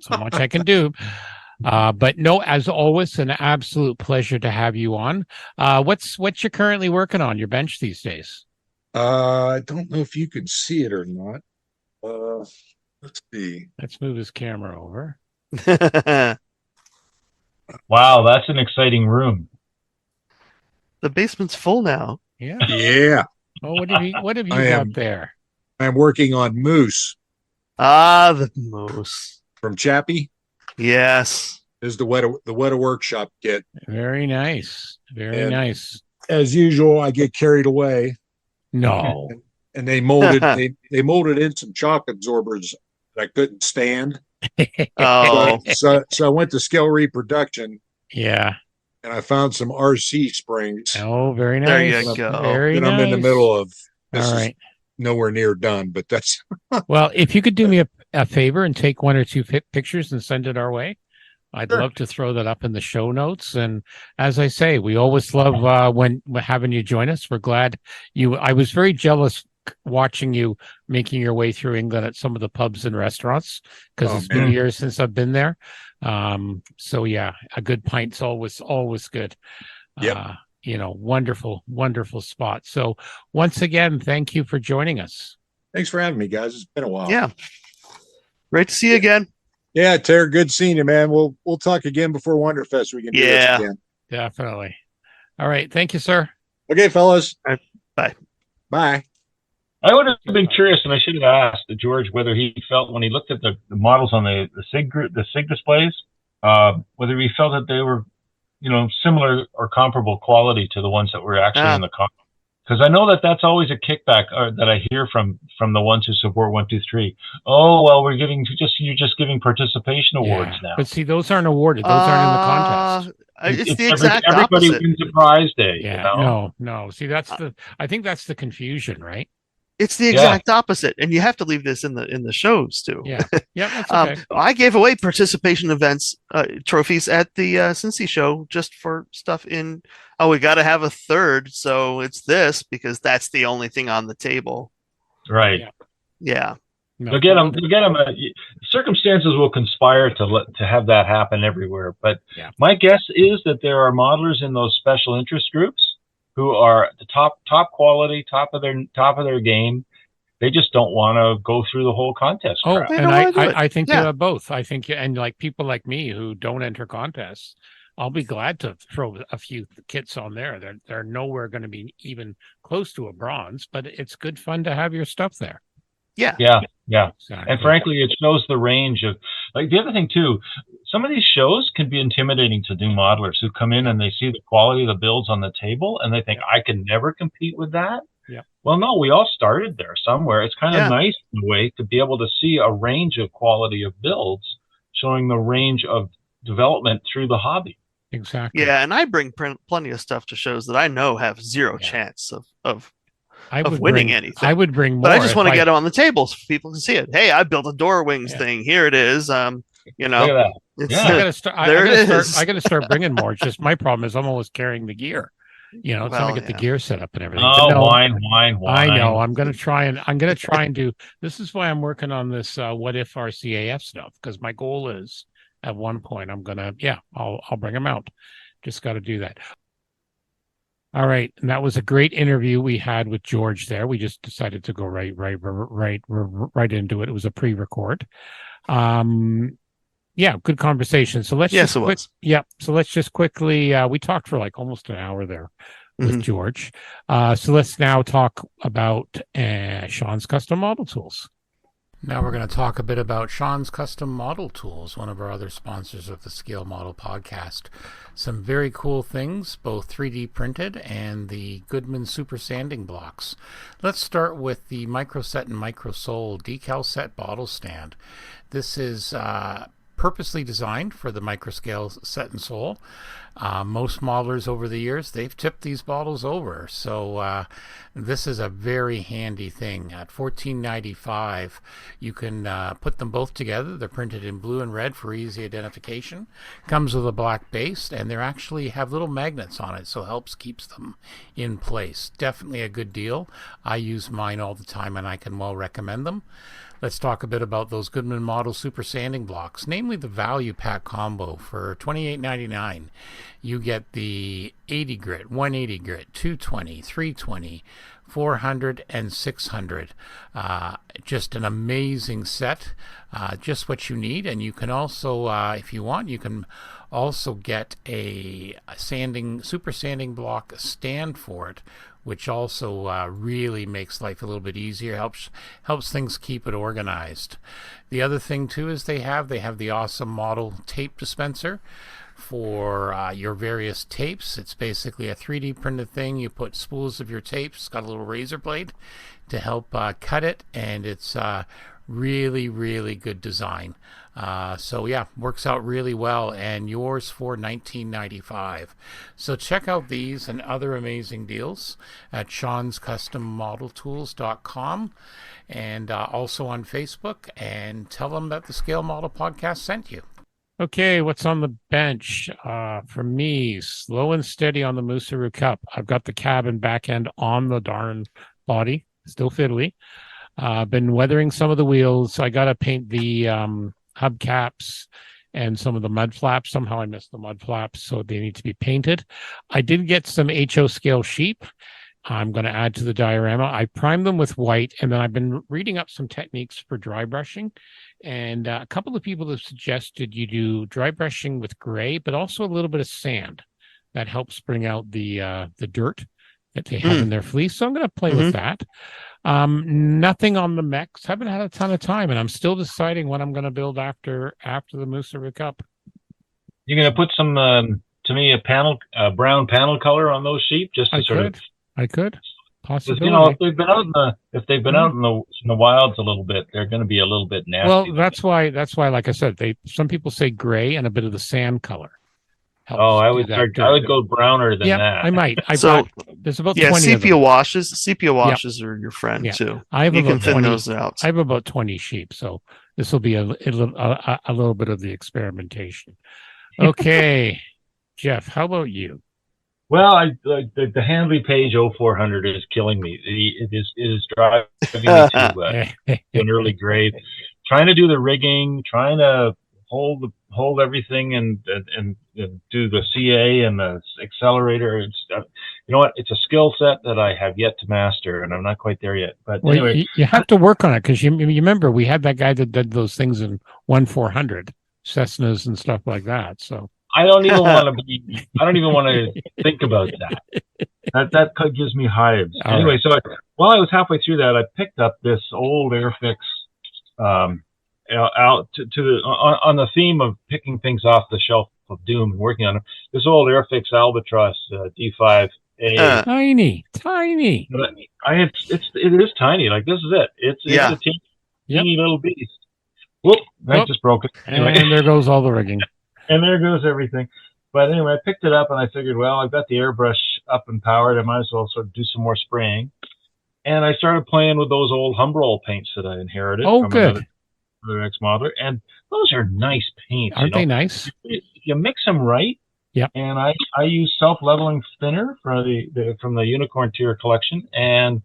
so much I can do. But no, as always, an absolute pleasure to have you on. What's you're currently working on your bench these days? I don't know if you can see it or not. Let's see. Let's move his camera over. Wow, that's an exciting room. The basement's full now. Yeah. Oh, what have you got there? I'm working on Moose. The Moose from Chappie. Yes. This is the Weta Workshop kit. Very nice. Very nice. As usual, I get carried away. No. And they molded they molded in some shock absorbers that I couldn't stand. So I went to Scale Reproduction. Yeah. And I found some RC springs. Oh, very nice. There you go. Very nice. I'm in the middle of this. All right. Nowhere near done, but that's well, if you could do me a favor and take one or two pictures and send it our way, I'd love to throw that up in the show notes. And as I say, we always love when having you join us. We're glad I was very jealous watching you making your way through England at some of the pubs and restaurants, because it's been years since I've been there. So yeah, a good pint's always good. Yeah. Wonderful spot. So once again, thank you for joining us. Thanks for having me, guys. It's been a while. Yeah. Great to see you again. Yeah, Terry, good seeing you, man. We'll talk again before Wonderfest. We can do this again. Definitely. All right. Thank you, sir. Okay, fellas. All right. Bye. I would have been curious, and I should have asked George whether he felt, when he looked at the models on the SIG displays, whether he felt that they were, similar or comparable quality to the ones that were actually in the car. Because I know that's always a kickback that I hear from the ones who support 1, 2, 3. Oh, well, you're just giving participation awards now. But see, those aren't awarded. Those aren't in the contest. It's the exact everybody opposite. wins a prize day. Yeah. No. See, I think that's the confusion, right? It's the exact opposite, and you have to leave this in the shows too. Yeah, that's okay. I gave away participation events trophies at the Cincy show just for stuff in. Oh, we got to have a third, so it's this because that's the only thing on the table. Right. Yeah. No, They'll get them. Circumstances will conspire to have that happen everywhere. But my guess is that there are modelers in those special interest groups who are the top quality, top of their game. They just don't want to go through the whole contest. Crap. And I think you have both. I think, and like people like me who don't enter contests, I'll be glad to throw a few kits on there. They're nowhere going to be even close to a bronze, but it's good fun to have your stuff there. Yeah. Exactly. And frankly, it shows the range of, like, the other thing too, some of these shows can be intimidating to new modelers who come in and they see the quality of the builds on the table and they think, I can never compete with that. Yeah. Well, no, we all started there somewhere. It's kind of nice in a way to be able to see a range of quality of builds, showing the range of development through the hobby. Exactly. Yeah, and I bring plenty of stuff to shows that I know have zero chance of winning anything. I would bring more, but I just want to get them on the table so people can see it. Hey, I built a door wings thing. Here it is. You know, look at that. I got to start bringing more. It's just my problem is I'm always carrying the gear. You know, trying to get the gear set up and everything. Oh, no, wine. I know. I'm going to try and do. This is why I'm working on this. What if RCAF stuff? Because my goal is at one point I'm gonna. I'll bring them out. Just got to do that. All right, and that was a great interview we had with George there. We just decided to go right into it. It was a pre-record. Good conversation. So let's So let's just quickly. We talked for like almost an hour there with George. So let's now talk about Sean's Custom Model Tools. Now we're going to talk a bit about Sean's Custom Model Tools, one of our other sponsors of the Scale Model Podcast. Some very cool things, both 3D printed and the Goodman Super Sanding Blocks. Let's start with the Microset and Microsole Decal Set Bottle Stand. This is purposely designed for the microscale set and sole. Most modelers over the years, they've tipped these bottles over. So this is a very handy thing. At $14.95, you can put them both together. They're printed in blue and red for easy identification. Comes with a black base, and they actually have little magnets on it, so it keeps them in place. Definitely a good deal. I use mine all the time, and I can well recommend them. Let's talk a bit about those Goodman Model Super Sanding Blocks, namely the Value Pack Combo. For $28.99, you get the 80 grit, 180 grit, 220, 320, 400, and 600. Just an amazing set, just what you need. And you can also, if you want, you can also get a super sanding block stand for it, which also really makes life a little bit easier, helps things keep it organized. The other thing too is they have the awesome model tape dispenser for your various tapes. It's basically a 3D printed thing. You put spools of your tapes. It's got a little razor blade to help cut it, and it's really, really good design. Works out really well, and yours for $19.95. So check out these and other amazing deals at Sean'sCustomModelTools.com, and also on Facebook, and tell them that the Scale Model Podcast sent you. Okay, what's on the bench? For me, slow and steady on the Musaru Cup. I've got the cab and back end on the darn body, still fiddly. Been weathering some of the wheels. I got to paint the hubcaps and some of the mud flaps. Somehow I missed the mud flaps, so they need to be painted. I did get some HO scale sheep. I'm going to add to the diorama. I primed them with white, and then I've been reading up some techniques for dry brushing. And a couple of people have suggested you do dry brushing with gray, but also a little bit of sand. That helps bring out the dirt that they have in their fleece. So I'm going to play with that. Nothing on the mechs. Haven't had a ton of time, and I'm still deciding what I'm going to build after the Musaru Cup. You're going to put some, to me, a brown panel color on those sheep, just to I could. Possibility. You know, if they've been out in the wilds a little bit, they're going to be a little bit nasty. Well, that's why. Like I said, some people say gray and a bit of the sand color. I would go browner than that. I might. There's about 20 sepia washes. Sepia washes are your friend too. You can thin those out. I have about 20 sheep, so this will be a little bit of the experimentation. Okay, Jeff, how about you? Well, the Handley Page 0400 is killing me. It is driving me to an early grave. Trying to do the rigging, trying to hold everything and do the CA and the accelerator. It's you know what? It's a skill set that I have yet to master, and I'm not quite there yet. But anyway, you have to work on it because you remember we had that guy that did those things in 1400 Cessnas and stuff like that. So I don't even want to think about that. That gives me hives. Anyway, so while I was halfway through that, I picked up this old Airfix out on the theme of picking things off the shelf of doom and working on them. This old Airfix Albatross D5A. Tiny. It is tiny. Like, this is it. It's a teeny little beast. Whoop! I just broke it. Anyway. And there goes all the rigging. And there goes everything. But anyway, I picked it up and I figured, well, I've got the airbrush up and powered. I might as well sort of do some more spraying. And I started playing with those old Humbrol paints that I inherited from another ex-modeler. And those are nice paints. Aren't they nice? If you mix them right. Yeah. And I use self-leveling thinner from the Unicorn Tier collection, and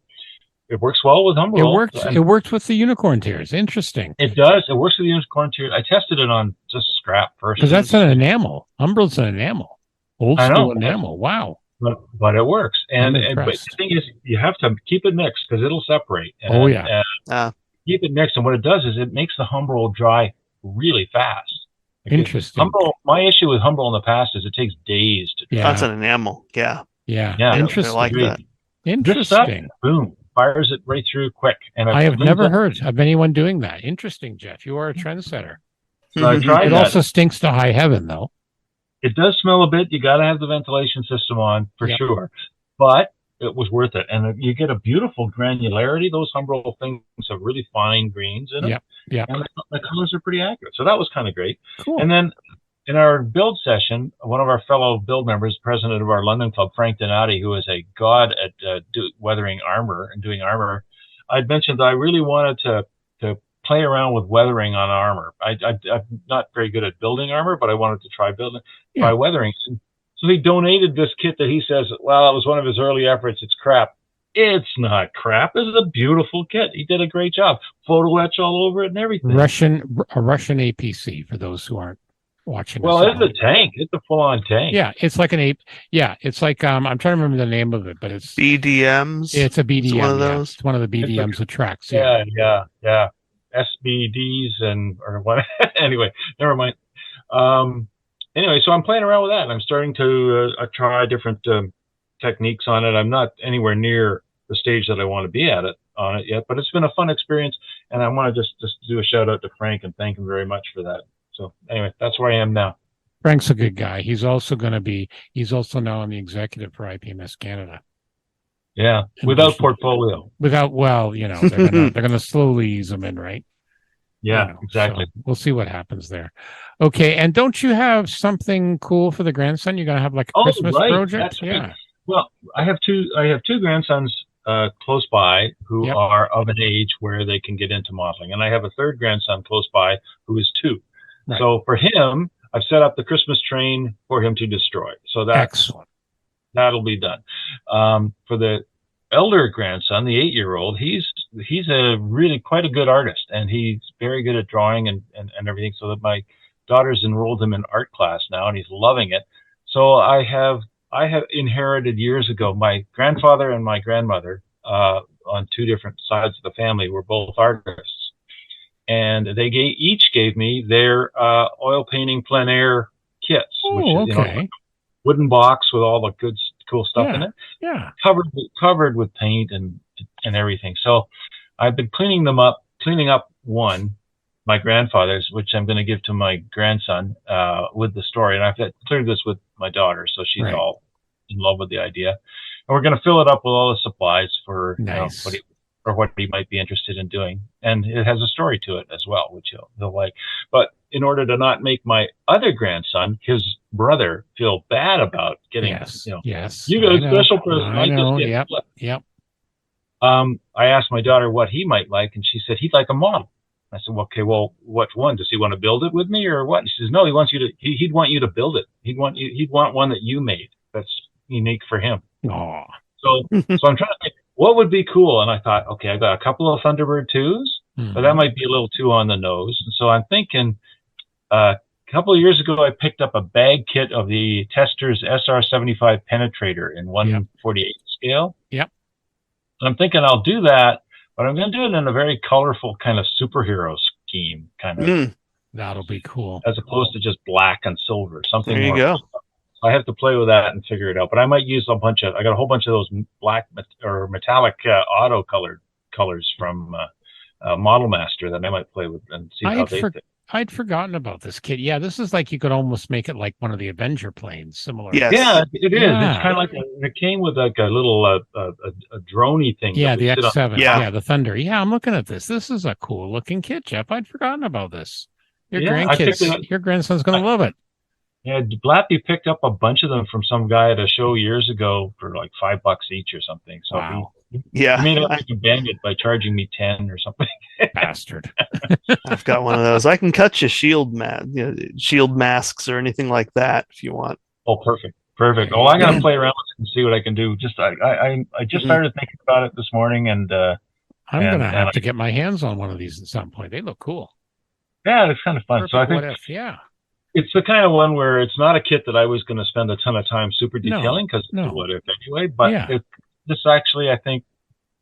it works well with Humbrol. It works with the Unicorn Tiers. Interesting. It does. It works with the Unicorn Tier. I tested it on just scrap first. Because that's an enamel. Humbrol's an enamel. Old school enamel. Wow. But it works. But the thing is, you have to keep it mixed because it'll separate. Keep it mixed. And what it does is it makes the Humbrol dry really fast. Interesting. My issue with Humbrol in the past is it takes days to dry. That's an enamel. Yeah. Interesting. I like that. Interesting. This stuff, boom, fires it right through quick. And I have never heard of anyone doing that. Interesting, Jeff. You are a trendsetter. So I tried it also stinks to high heaven, though. It does smell a bit. You got to have the ventilation system on for sure. But it was worth it. And you get a beautiful granularity. Those Humbrol things have really fine greens in them. Yeah. And the colors are pretty accurate. So that was kind of great. Cool. And then in our build session, one of our fellow build members, president of our London club, Frank Donati, who is a god at weathering armor and doing armor, I'd mentioned that I really wanted to play around with weathering on armor. I'm not very good at building armor, but I wanted to try weathering. So he donated this kit that he says, well, it was one of his early efforts. It's crap. It's not crap. This is a beautiful kit. He did a great job. Photo etch all over it and everything. A Russian APC for those who aren't watching. Well, it's a tank. It's a full-on tank. Yeah, it's like an ape. Yeah, it's like I'm trying to remember the name of it, but it's BDMs. It's a BDM. It's one of those. It's one of the BDMs that tracks. Yeah. SBDs or what? Anyway, never mind. Anyway, so I'm playing around with that, and I'm starting to try different techniques on it. I'm not anywhere near the stage that I want to be on it yet, but it's been a fun experience, and I want to just do a shout out to Frank and thank him very much for that. So anyway, that's where I am now. Frank's a good guy. He's also now on the executive for IPMS Canada. Yeah, without portfolio. They're gonna slowly ease them in, right? Yeah, exactly. So we'll see what happens there. Okay, and don't you have something cool for the grandson? You're gonna have like a Christmas project? That's right. Well, I have two grandsons close by who are of an age where they can get into modeling, and I have a third grandson close by who is 2. Right. So for him, I've set up the Christmas train for him to destroy. So that's excellent. That'll be done. For the elder grandson, the 8-year-old, he's a really quite a good artist, and he's very good at drawing and everything. So that my daughter's enrolled him in art class now, and he's loving it. So I have inherited years ago. My grandfather and my grandmother, on 2 different sides of the family, were both artists, and they each gave me their oil painting plein air kits, which is wooden box with all the good cool stuff in it. Yeah, covered with paint and everything. So I've been cleaning up one, my grandfather's, which I'm going to give to my grandson with the story. And I've cleared this with my daughter, so she's all in love with the idea. And we're going to fill it up with all the supplies for what he might be interested in doing. And it has a story to it as well, which he'll like. But in order to not make my other grandson, his brother, feel bad about getting, you got a special present. I know. Yep. I asked my daughter what he might like, and she said he'd like a model. I said, okay, well, what one? Does he want to build it with me or what? And she says, no, he'd want you to build it. He'd want one that you made. That's, unique for him. Aw. So I'm trying to think what would be cool. And I thought, okay, I got a couple of Thunderbird 2s, but that might be a little too on the nose. And so I'm thinking, a couple of years ago, I picked up a bag kit of the Testors SR75 penetrator in 1/48 scale. Yep. And I'm thinking I'll do that, but I'm going to do it in a very colorful kind of superhero scheme, kind of. That'll be cool. As opposed to just black and silver, something There you more. go. I have to play with that and figure it out. But I might use I got a whole bunch of those black or metallic auto colored colors from Model Master that I might play with and see how they fit. I'd forgotten about this kit. Yeah, this is like you could almost make it like one of the Avenger planes, similar. Yes. Yeah, it is. It's kind of like it came with like a little a droney thing. Yeah, the X7. Yeah, the Thunder. Yeah, I'm looking at this. This is a cool looking kit, Jeff. I'd forgotten about this. Your grandson's going to love it. Yeah, Blappy picked up a bunch of them from some guy at a show years ago for like $5 each or something. So he made it like a bandit by charging me 10 or something. Bastard. I've got one of those. I can cut you shield masks or anything like that if you want. Oh, perfect. Oh, I gotta play around with it and see what I can do. I just started thinking about it this morning, and I'm gonna have to get my hands on one of these at some point. They look cool. Yeah, it's kind of fun. Perfect. So I think it's the kind of one where it's not a kit that I was going to spend a ton of time super detailing because it's what if anyway. But this actually, I think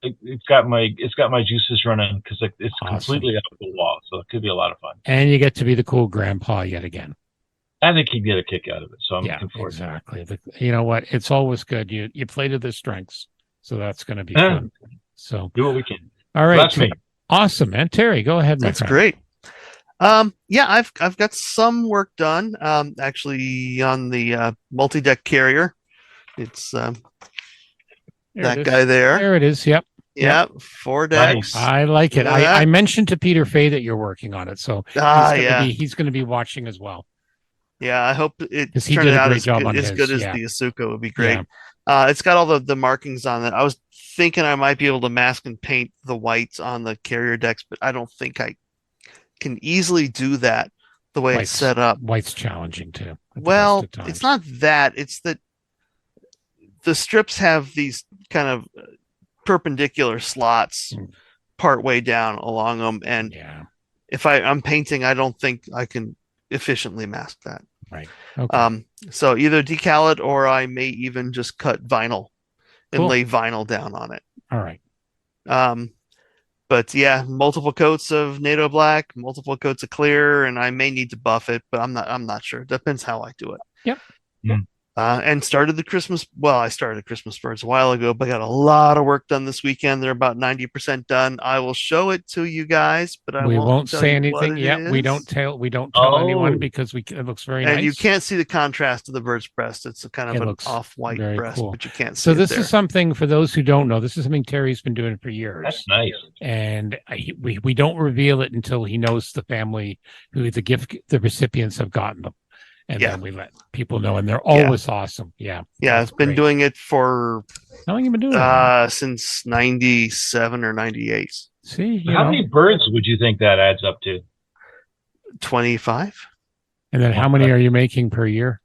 it's got my juices running because it's completely out of the wall, so it could be a lot of fun. And you get to be the cool grandpa yet again. I think he'd get a kick out of it, so I'm looking forward to it. You know what? It's always good. You play to the strengths, so that's going to be fun. So do what we can. All right, so that's me. Awesome, man. Terry, go ahead. That's great. I've got some work done. Actually, on the multi-deck carrier, it's that guy there. There it is. Yep. Yeah, 4 decks. Nice. I like it. I mentioned to Peter Fay that you're working on it, so he's going to be watching as well. Yeah, I hope it turned out as good as the Asuka would be great. Yeah. It's got all the markings on it. I was thinking I might be able to mask and paint the whites on the carrier decks, but I don't think I can easily do that the way it's set up. White's challenging too. Well, it's not that. It's that the strips have these kind of perpendicular slots part way down along them, and if I'm painting, I don't think I can efficiently mask that. Right. Okay. So either decal it, or I may even just cut vinyl and lay vinyl down on it. All right. But yeah, multiple coats of NATO black, multiple coats of clear, and I may need to buff it, but I'm not sure. It depends how I do it. Yep. And started the Christmas. Well, I started Christmas birds a while ago, but I got a lot of work done this weekend. They're about 90% done. I will show it to you guys, but we won't say anything yet. We don't tell anyone because it looks very nice. And you can't see the contrast of the bird's breast. It's a kind of an off-white breast, but you can't see. So this is something for those who don't know. This is something Terry's been doing for years. That's nice. And we don't reveal it until he knows the family who the recipients have gotten them. And then we let people know, and they're always awesome. Yeah. Yeah, I've been doing it for how long have you been doing it? Since 97 or 98. See, how many birds would you think that adds up to? 25. And then how many are you making per year?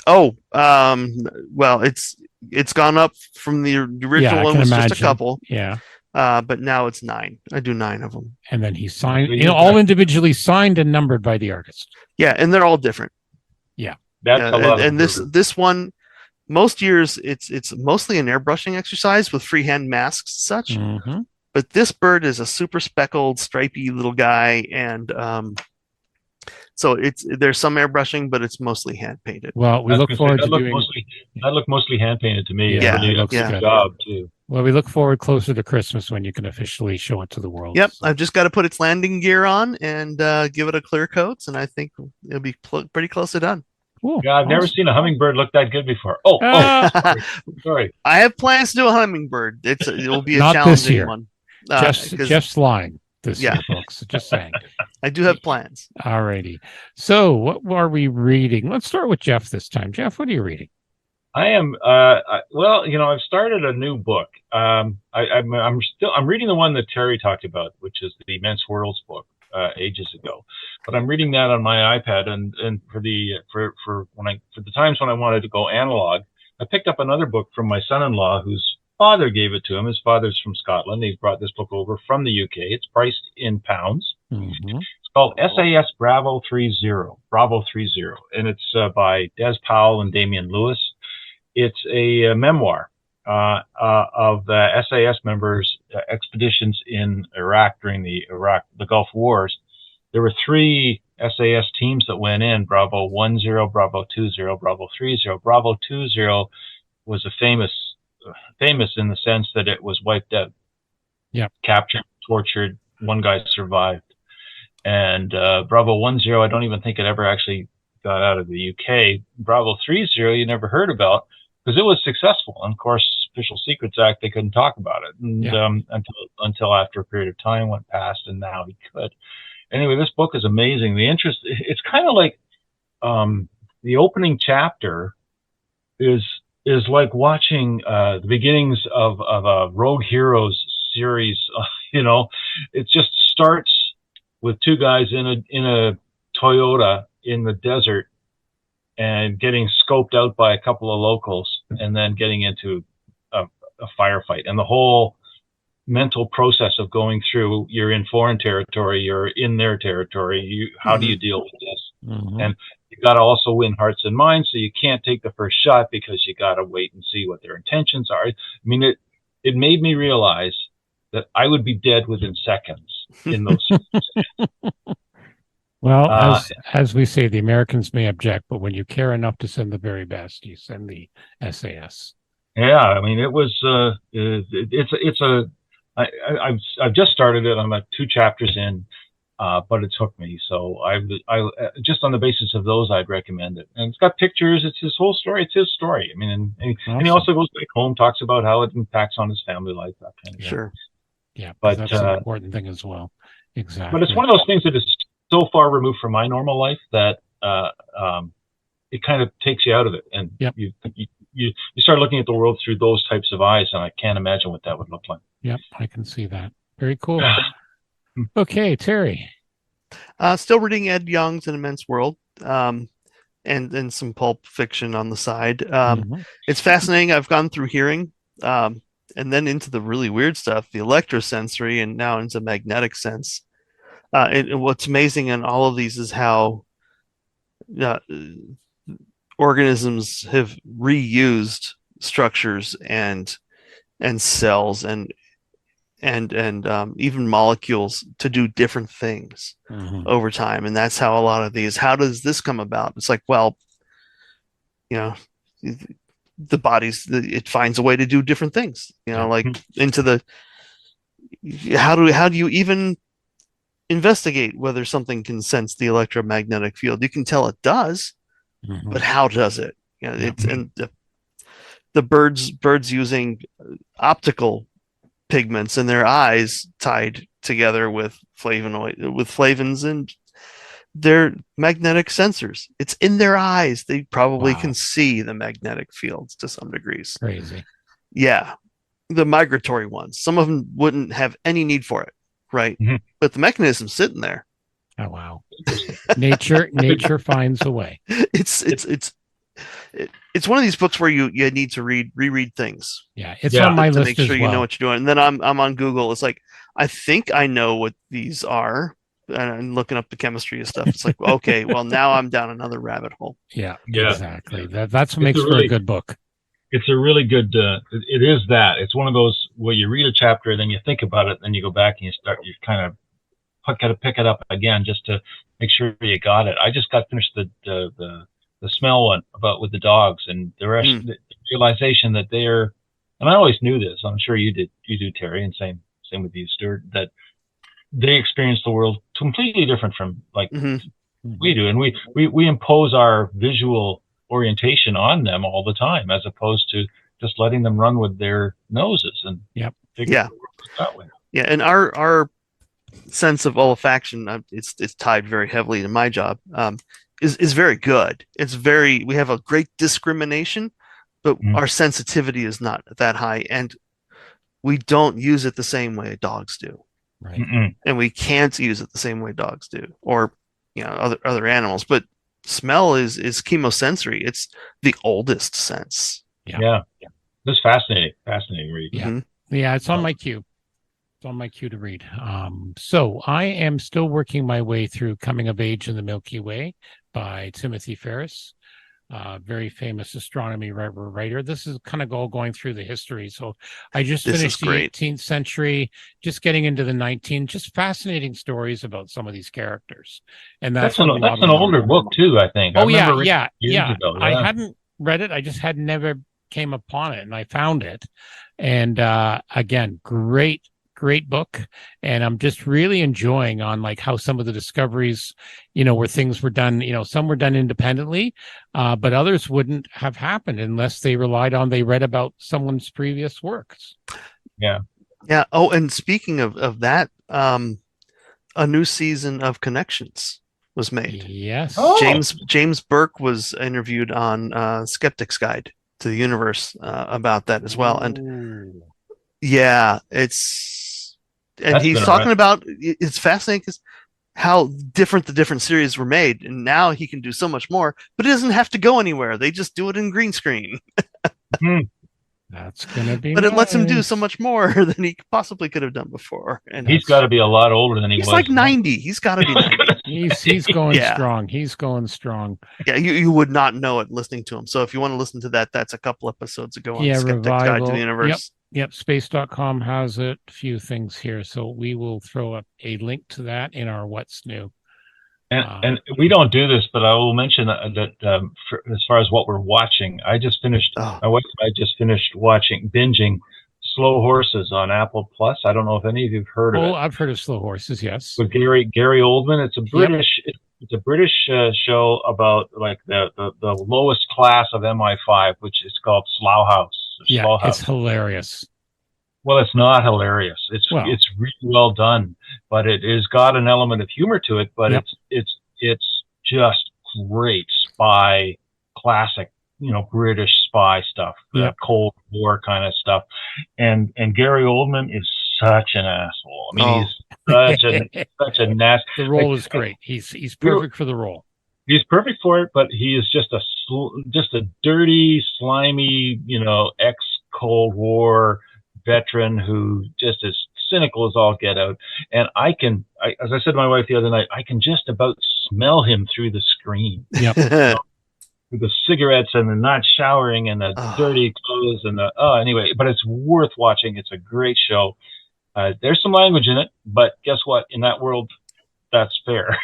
Oh, well, it's gone up from the original one was just a couple. Yeah. But now it's 9. I do 9 of them. And then he signed, all individually signed and numbered by the artist. Yeah, and they're all different. Yeah. That's a lot. And this one, most years it's mostly an airbrushing exercise with freehand masks and such. Mm-hmm. But this bird is a super speckled, stripy little guy, and so there's some airbrushing, but it's mostly hand painted. Well, we look forward to doing. That looked mostly hand painted to me. Yeah, it looks a good job too. Well, we look forward closer to Christmas when you can officially show it to the world. Yep, so. I've just got to put its landing gear on and give it a clear coat, and I think it'll be pretty close to done. Cool. Yeah, I've never seen a hummingbird look that good before. Sorry. I have plans to do a hummingbird. It'll be a Not challenging this year. one. Jeff's lying this year, folks. Just saying. I do have plans. All righty. So, what are we reading? Let's start with Jeff this time. Jeff, what are you reading? I am. I've started a new book. I'm reading the one that Terry talked about, which is the Immense Worlds book ages ago. But I'm reading that on my iPad, and for the times when I wanted to go analog, I picked up another book from my son-in-law whose father gave it to him. His father's from Scotland. He brought this book over from the UK. It's priced in pounds. Mm-hmm. It's called SAS Bravo 30, and it's by Des Powell and Damian Lewis. It's a memoir of the SAS members' expeditions in Iraq during the Gulf Wars. There were 3 SAS teams that went in: Bravo 10, Bravo 20, Bravo 30. Bravo 20 was famous in the sense that it was wiped out. Yep. Captured, tortured. One guy survived. And Bravo 10, I don't even think it ever actually got out of the UK. Bravo 30, you never heard about because it was successful. And of course, Official Secrets Act, they couldn't talk about it until after a period of time went past, and now he could. Anyway, this book is amazing. It's kind of like the opening chapter is like watching the beginnings of a Rogue Heroes series. It just starts with 2 guys in a Toyota in the desert and getting scoped out by a couple of locals, and then getting into a firefight, and the whole mental process of going through. You're in foreign territory, you're in their territory. How do you deal with this? Mm-hmm. And you got to also win hearts and minds, so you can't take the first shot because you got to wait and see what their intentions are. I mean, it made me realize that I would be dead within seconds in those circumstances. Well, as we say, the Americans may object, but when you care enough to send the very best, you send the SAS. Yeah, I mean, it was. I've just started it. I'm 2 chapters in, but it took me. So I just on the basis of those, I'd recommend it. And it's got pictures. It's his whole story. It's his story. I mean, and he also goes back home, talks about how it impacts on his family life, that kind of thing. Sure. Yeah, but that's an important thing as well. Exactly. But it's one of those things that is so far removed from my normal life that it kind of takes you out of it, and you start looking at the world through those types of eyes, and I can't imagine what that would look like. Yep, I can see that. Very cool. Okay, Terry. Still reading Ed Young's An Immense World, and some pulp fiction on the side. It's fascinating. I've gone through hearing, and then into the really weird stuff, the electrosensory, and now into magnetic sense. And what's amazing in all of these is how organisms have reused structures and cells and even molecules to do different things over time. And that's how a lot of these, how does this come about? It's like, well, the body's, it finds a way to do different things, like into the, how do you even investigate whether something can sense the electromagnetic field? You can tell it does, but how does it? It's and the birds using optical pigments in their eyes tied together with flavins and their magnetic sensors. It's in their eyes. They probably can see the magnetic fields to some degrees. Crazy. Yeah. The migratory ones. Some of them wouldn't have any need for it, right? But the mechanism's sitting there. Oh wow. Nature finds a way. It's one of these books where you need to reread things. Yeah, it's on my list to make sure as well. You know what you're doing. And then I'm on Google. It's like, I think I know what these are, and I'm looking up the chemistry and stuff. It's like, okay, well now I'm down another rabbit hole. Yeah. Exactly. That's what makes for a good book. It's a really good. It is that. It's one of those where you read a chapter, then you think about it, then you go back and you kind of got to pick it up again just to make sure you got it. I just got finished the smell one about with the dogs, and the rest, the realization that they're, and I always knew this, I'm sure you do, Terry, and same with you, Stuart, that they experience the world completely different from like we do. And we impose our visual orientation on them all the time, as opposed to just letting them run with their noses and figure the world that way. Yeah. And our sense of olfaction, it's tied very heavily to my job, is very good. We have a great discrimination, but our sensitivity is not that high, and we don't use it the same way dogs do. Right. And we can't use it the same way dogs do, or other animals. But smell is chemosensory. It's the oldest sense. Yeah. This is fascinating read. Yeah. Mm-hmm. Yeah, it's on my queue. It's on my queue to read. So I am still working my way through Coming of Age in the Milky Way by Timothy Ferris, very famous astronomy writer. This is kind of going through the history. So I just finished the 18th century, just getting into the 19th, just fascinating stories about some of these characters. And that's an older book too, I think. Oh, yeah. I hadn't read it. I just had never came upon it, and I found it. And again, great book, and I'm just really enjoying on like how some of the discoveries, where things were done, some were done independently, but others wouldn't have happened unless they read about someone's previous works. Yeah. Oh, and speaking of that, a new season of Connections was made. Yes. James Burke was interviewed on Skeptic's Guide to the Universe about that as well. And yeah, he's talking about, it's fascinating because how different the different series were made, and now he can do so much more, but he doesn't have to go anywhere. They just do it in green screen. That's gonna be but nice. It lets him do so much more than he possibly could have done before. And he's got to be a lot older than he was. He's like 90. He's got to be 90. he's going strong. He's going strong. Yeah, you would not know it listening to him. So if you want to listen to that, that's a couple episodes ago on Skeptic's Guide to the Universe. Yep, space.com has it. A few things here. So we will throw up a link to that in our What's New. And we don't do this, but I will mention that as far as what we're watching, my wife and I just finished binging Slow Horses on Apple Plus. I don't know if any of you've heard of it. Oh, I've heard of Slow Horses, yes. With Gary Oldman. It's a British show about like the lowest class of MI5, which is called Slough House. It's hilarious. Well, it's not hilarious. It's really well done, but it has got an element of humor to it. But it's just great spy, classic, British spy stuff, Cold War kind of stuff. And Gary Oldman is such an asshole. I mean, he's such a nasty. The role is great. He's perfect for the role. He's perfect for it, but he is just a dirty, slimy, ex-Cold War veteran who just is cynical as all get out. And as I said to my wife the other night, I can just about smell him through the screen. Yep. With the cigarettes and the not showering and the dirty clothes and anyway, but it's worth watching. It's a great show. There's some language in it, but guess what? In that world, that's fair.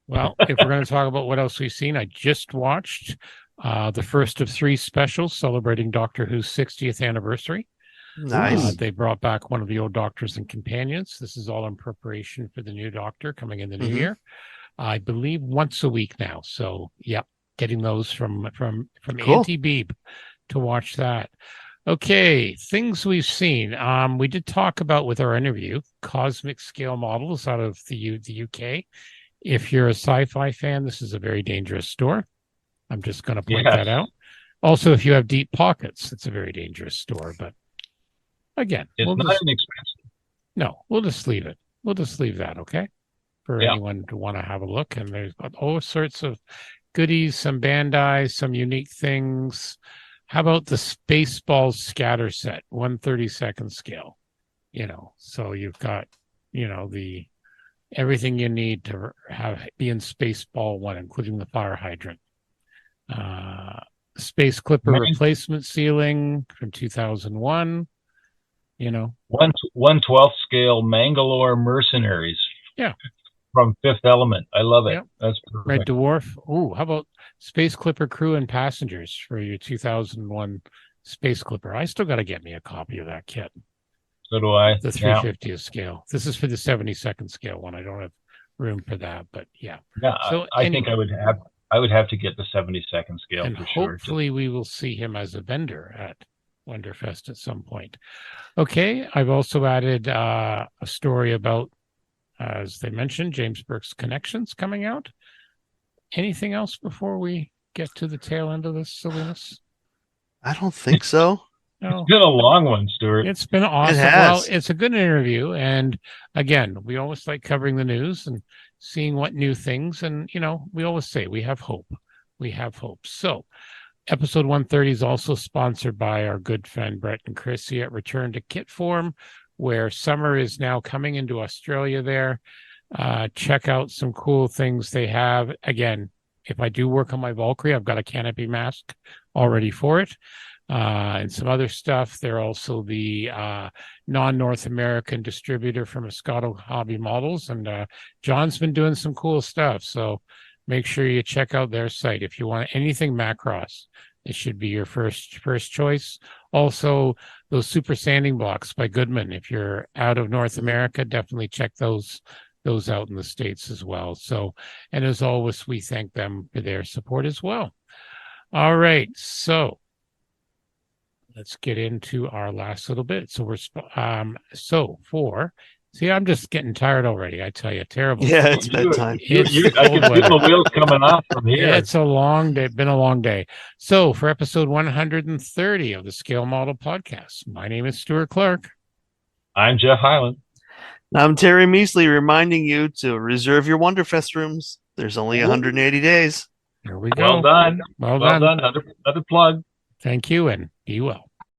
Well, if we're going to talk about what else we've seen, I just watched the first of 3 specials celebrating Doctor Who's 60th anniversary. Nice. They brought back one of the old Doctors and Companions. This is all in preparation for the new Doctor coming in the new year. I believe once a week now. So, getting those from Auntie Beeb to watch that. Okay, things we've seen. We did talk about with our interview cosmic scale models out of the UK. If you're a sci-fi fan, this is a very dangerous store. I'm just going to point that out. Also, if you have deep pockets, it's a very dangerous store. But again, it's not inexpensive. No, we'll just leave it. We'll just leave that, okay? For anyone to want to have a look. And there's all sorts of goodies, some Bandai, some unique things. How about the Spaceballs scatter set, 1/32 scale? So you've got, the everything you need to be in Spaceball 1, including the fire hydrant. Space Clipper replacement ceiling from 2001. 1/12 scale Mangalore Mercenaries. Yeah. From Fifth Element. I love it. Yep. That's perfect. Red Dwarf. Oh, how about Space Clipper crew and passengers for your 2001 Space Clipper? I still got to get me a copy of that kit. So do I. The 350th scale. This is for the 72nd scale one. I don't have room for that, but yeah. Yeah. So I think I would have to get the 72nd scale and for sure. Hopefully we will see him as a vendor at Wonderfest at some point. Okay. I've also added a story about, as they mentioned, James Burke's Connections coming out. Anything else before we get to the tail end of this silliness? I don't think so. No. It's been a long one, Stuart. It's been awesome. Well, it's a good interview. And again, we always like covering the news and seeing what new things. And, we always say we have hope. We have hope. So Episode 130 is also sponsored by our good friend Brett and Chrissy at Return to Kit Form, where summer is now coming into Australia there. Check out some cool things they have. Again, if I do work on my Valkyrie, I've got a canopy mask already for it. And some other stuff. They're also the non-North American distributor for Moscato Hobby Models. And John's been doing some cool stuff. So make sure you check out their site. If you want anything Macross, it should be your first choice. Also, those super sanding blocks by Goodman. If you're out of North America, definitely check those out in the States as well. So, and as always, we thank them for their support as well. All right. So let's get into our last little bit. So I'm just getting tired already. I tell you, terrible. Yeah, it's bedtime. I can feel the wheels coming off from here. It's a long day. Been a long day. So for episode 130 of the Scale Model Podcast, my name is Stuart Clark. I'm Jeff Hyland. I'm Terry Measley, reminding you to reserve your Wonderfest rooms. There's only 180 days. Here we go. Well done. Well done. Another plug. Thank you, and be well.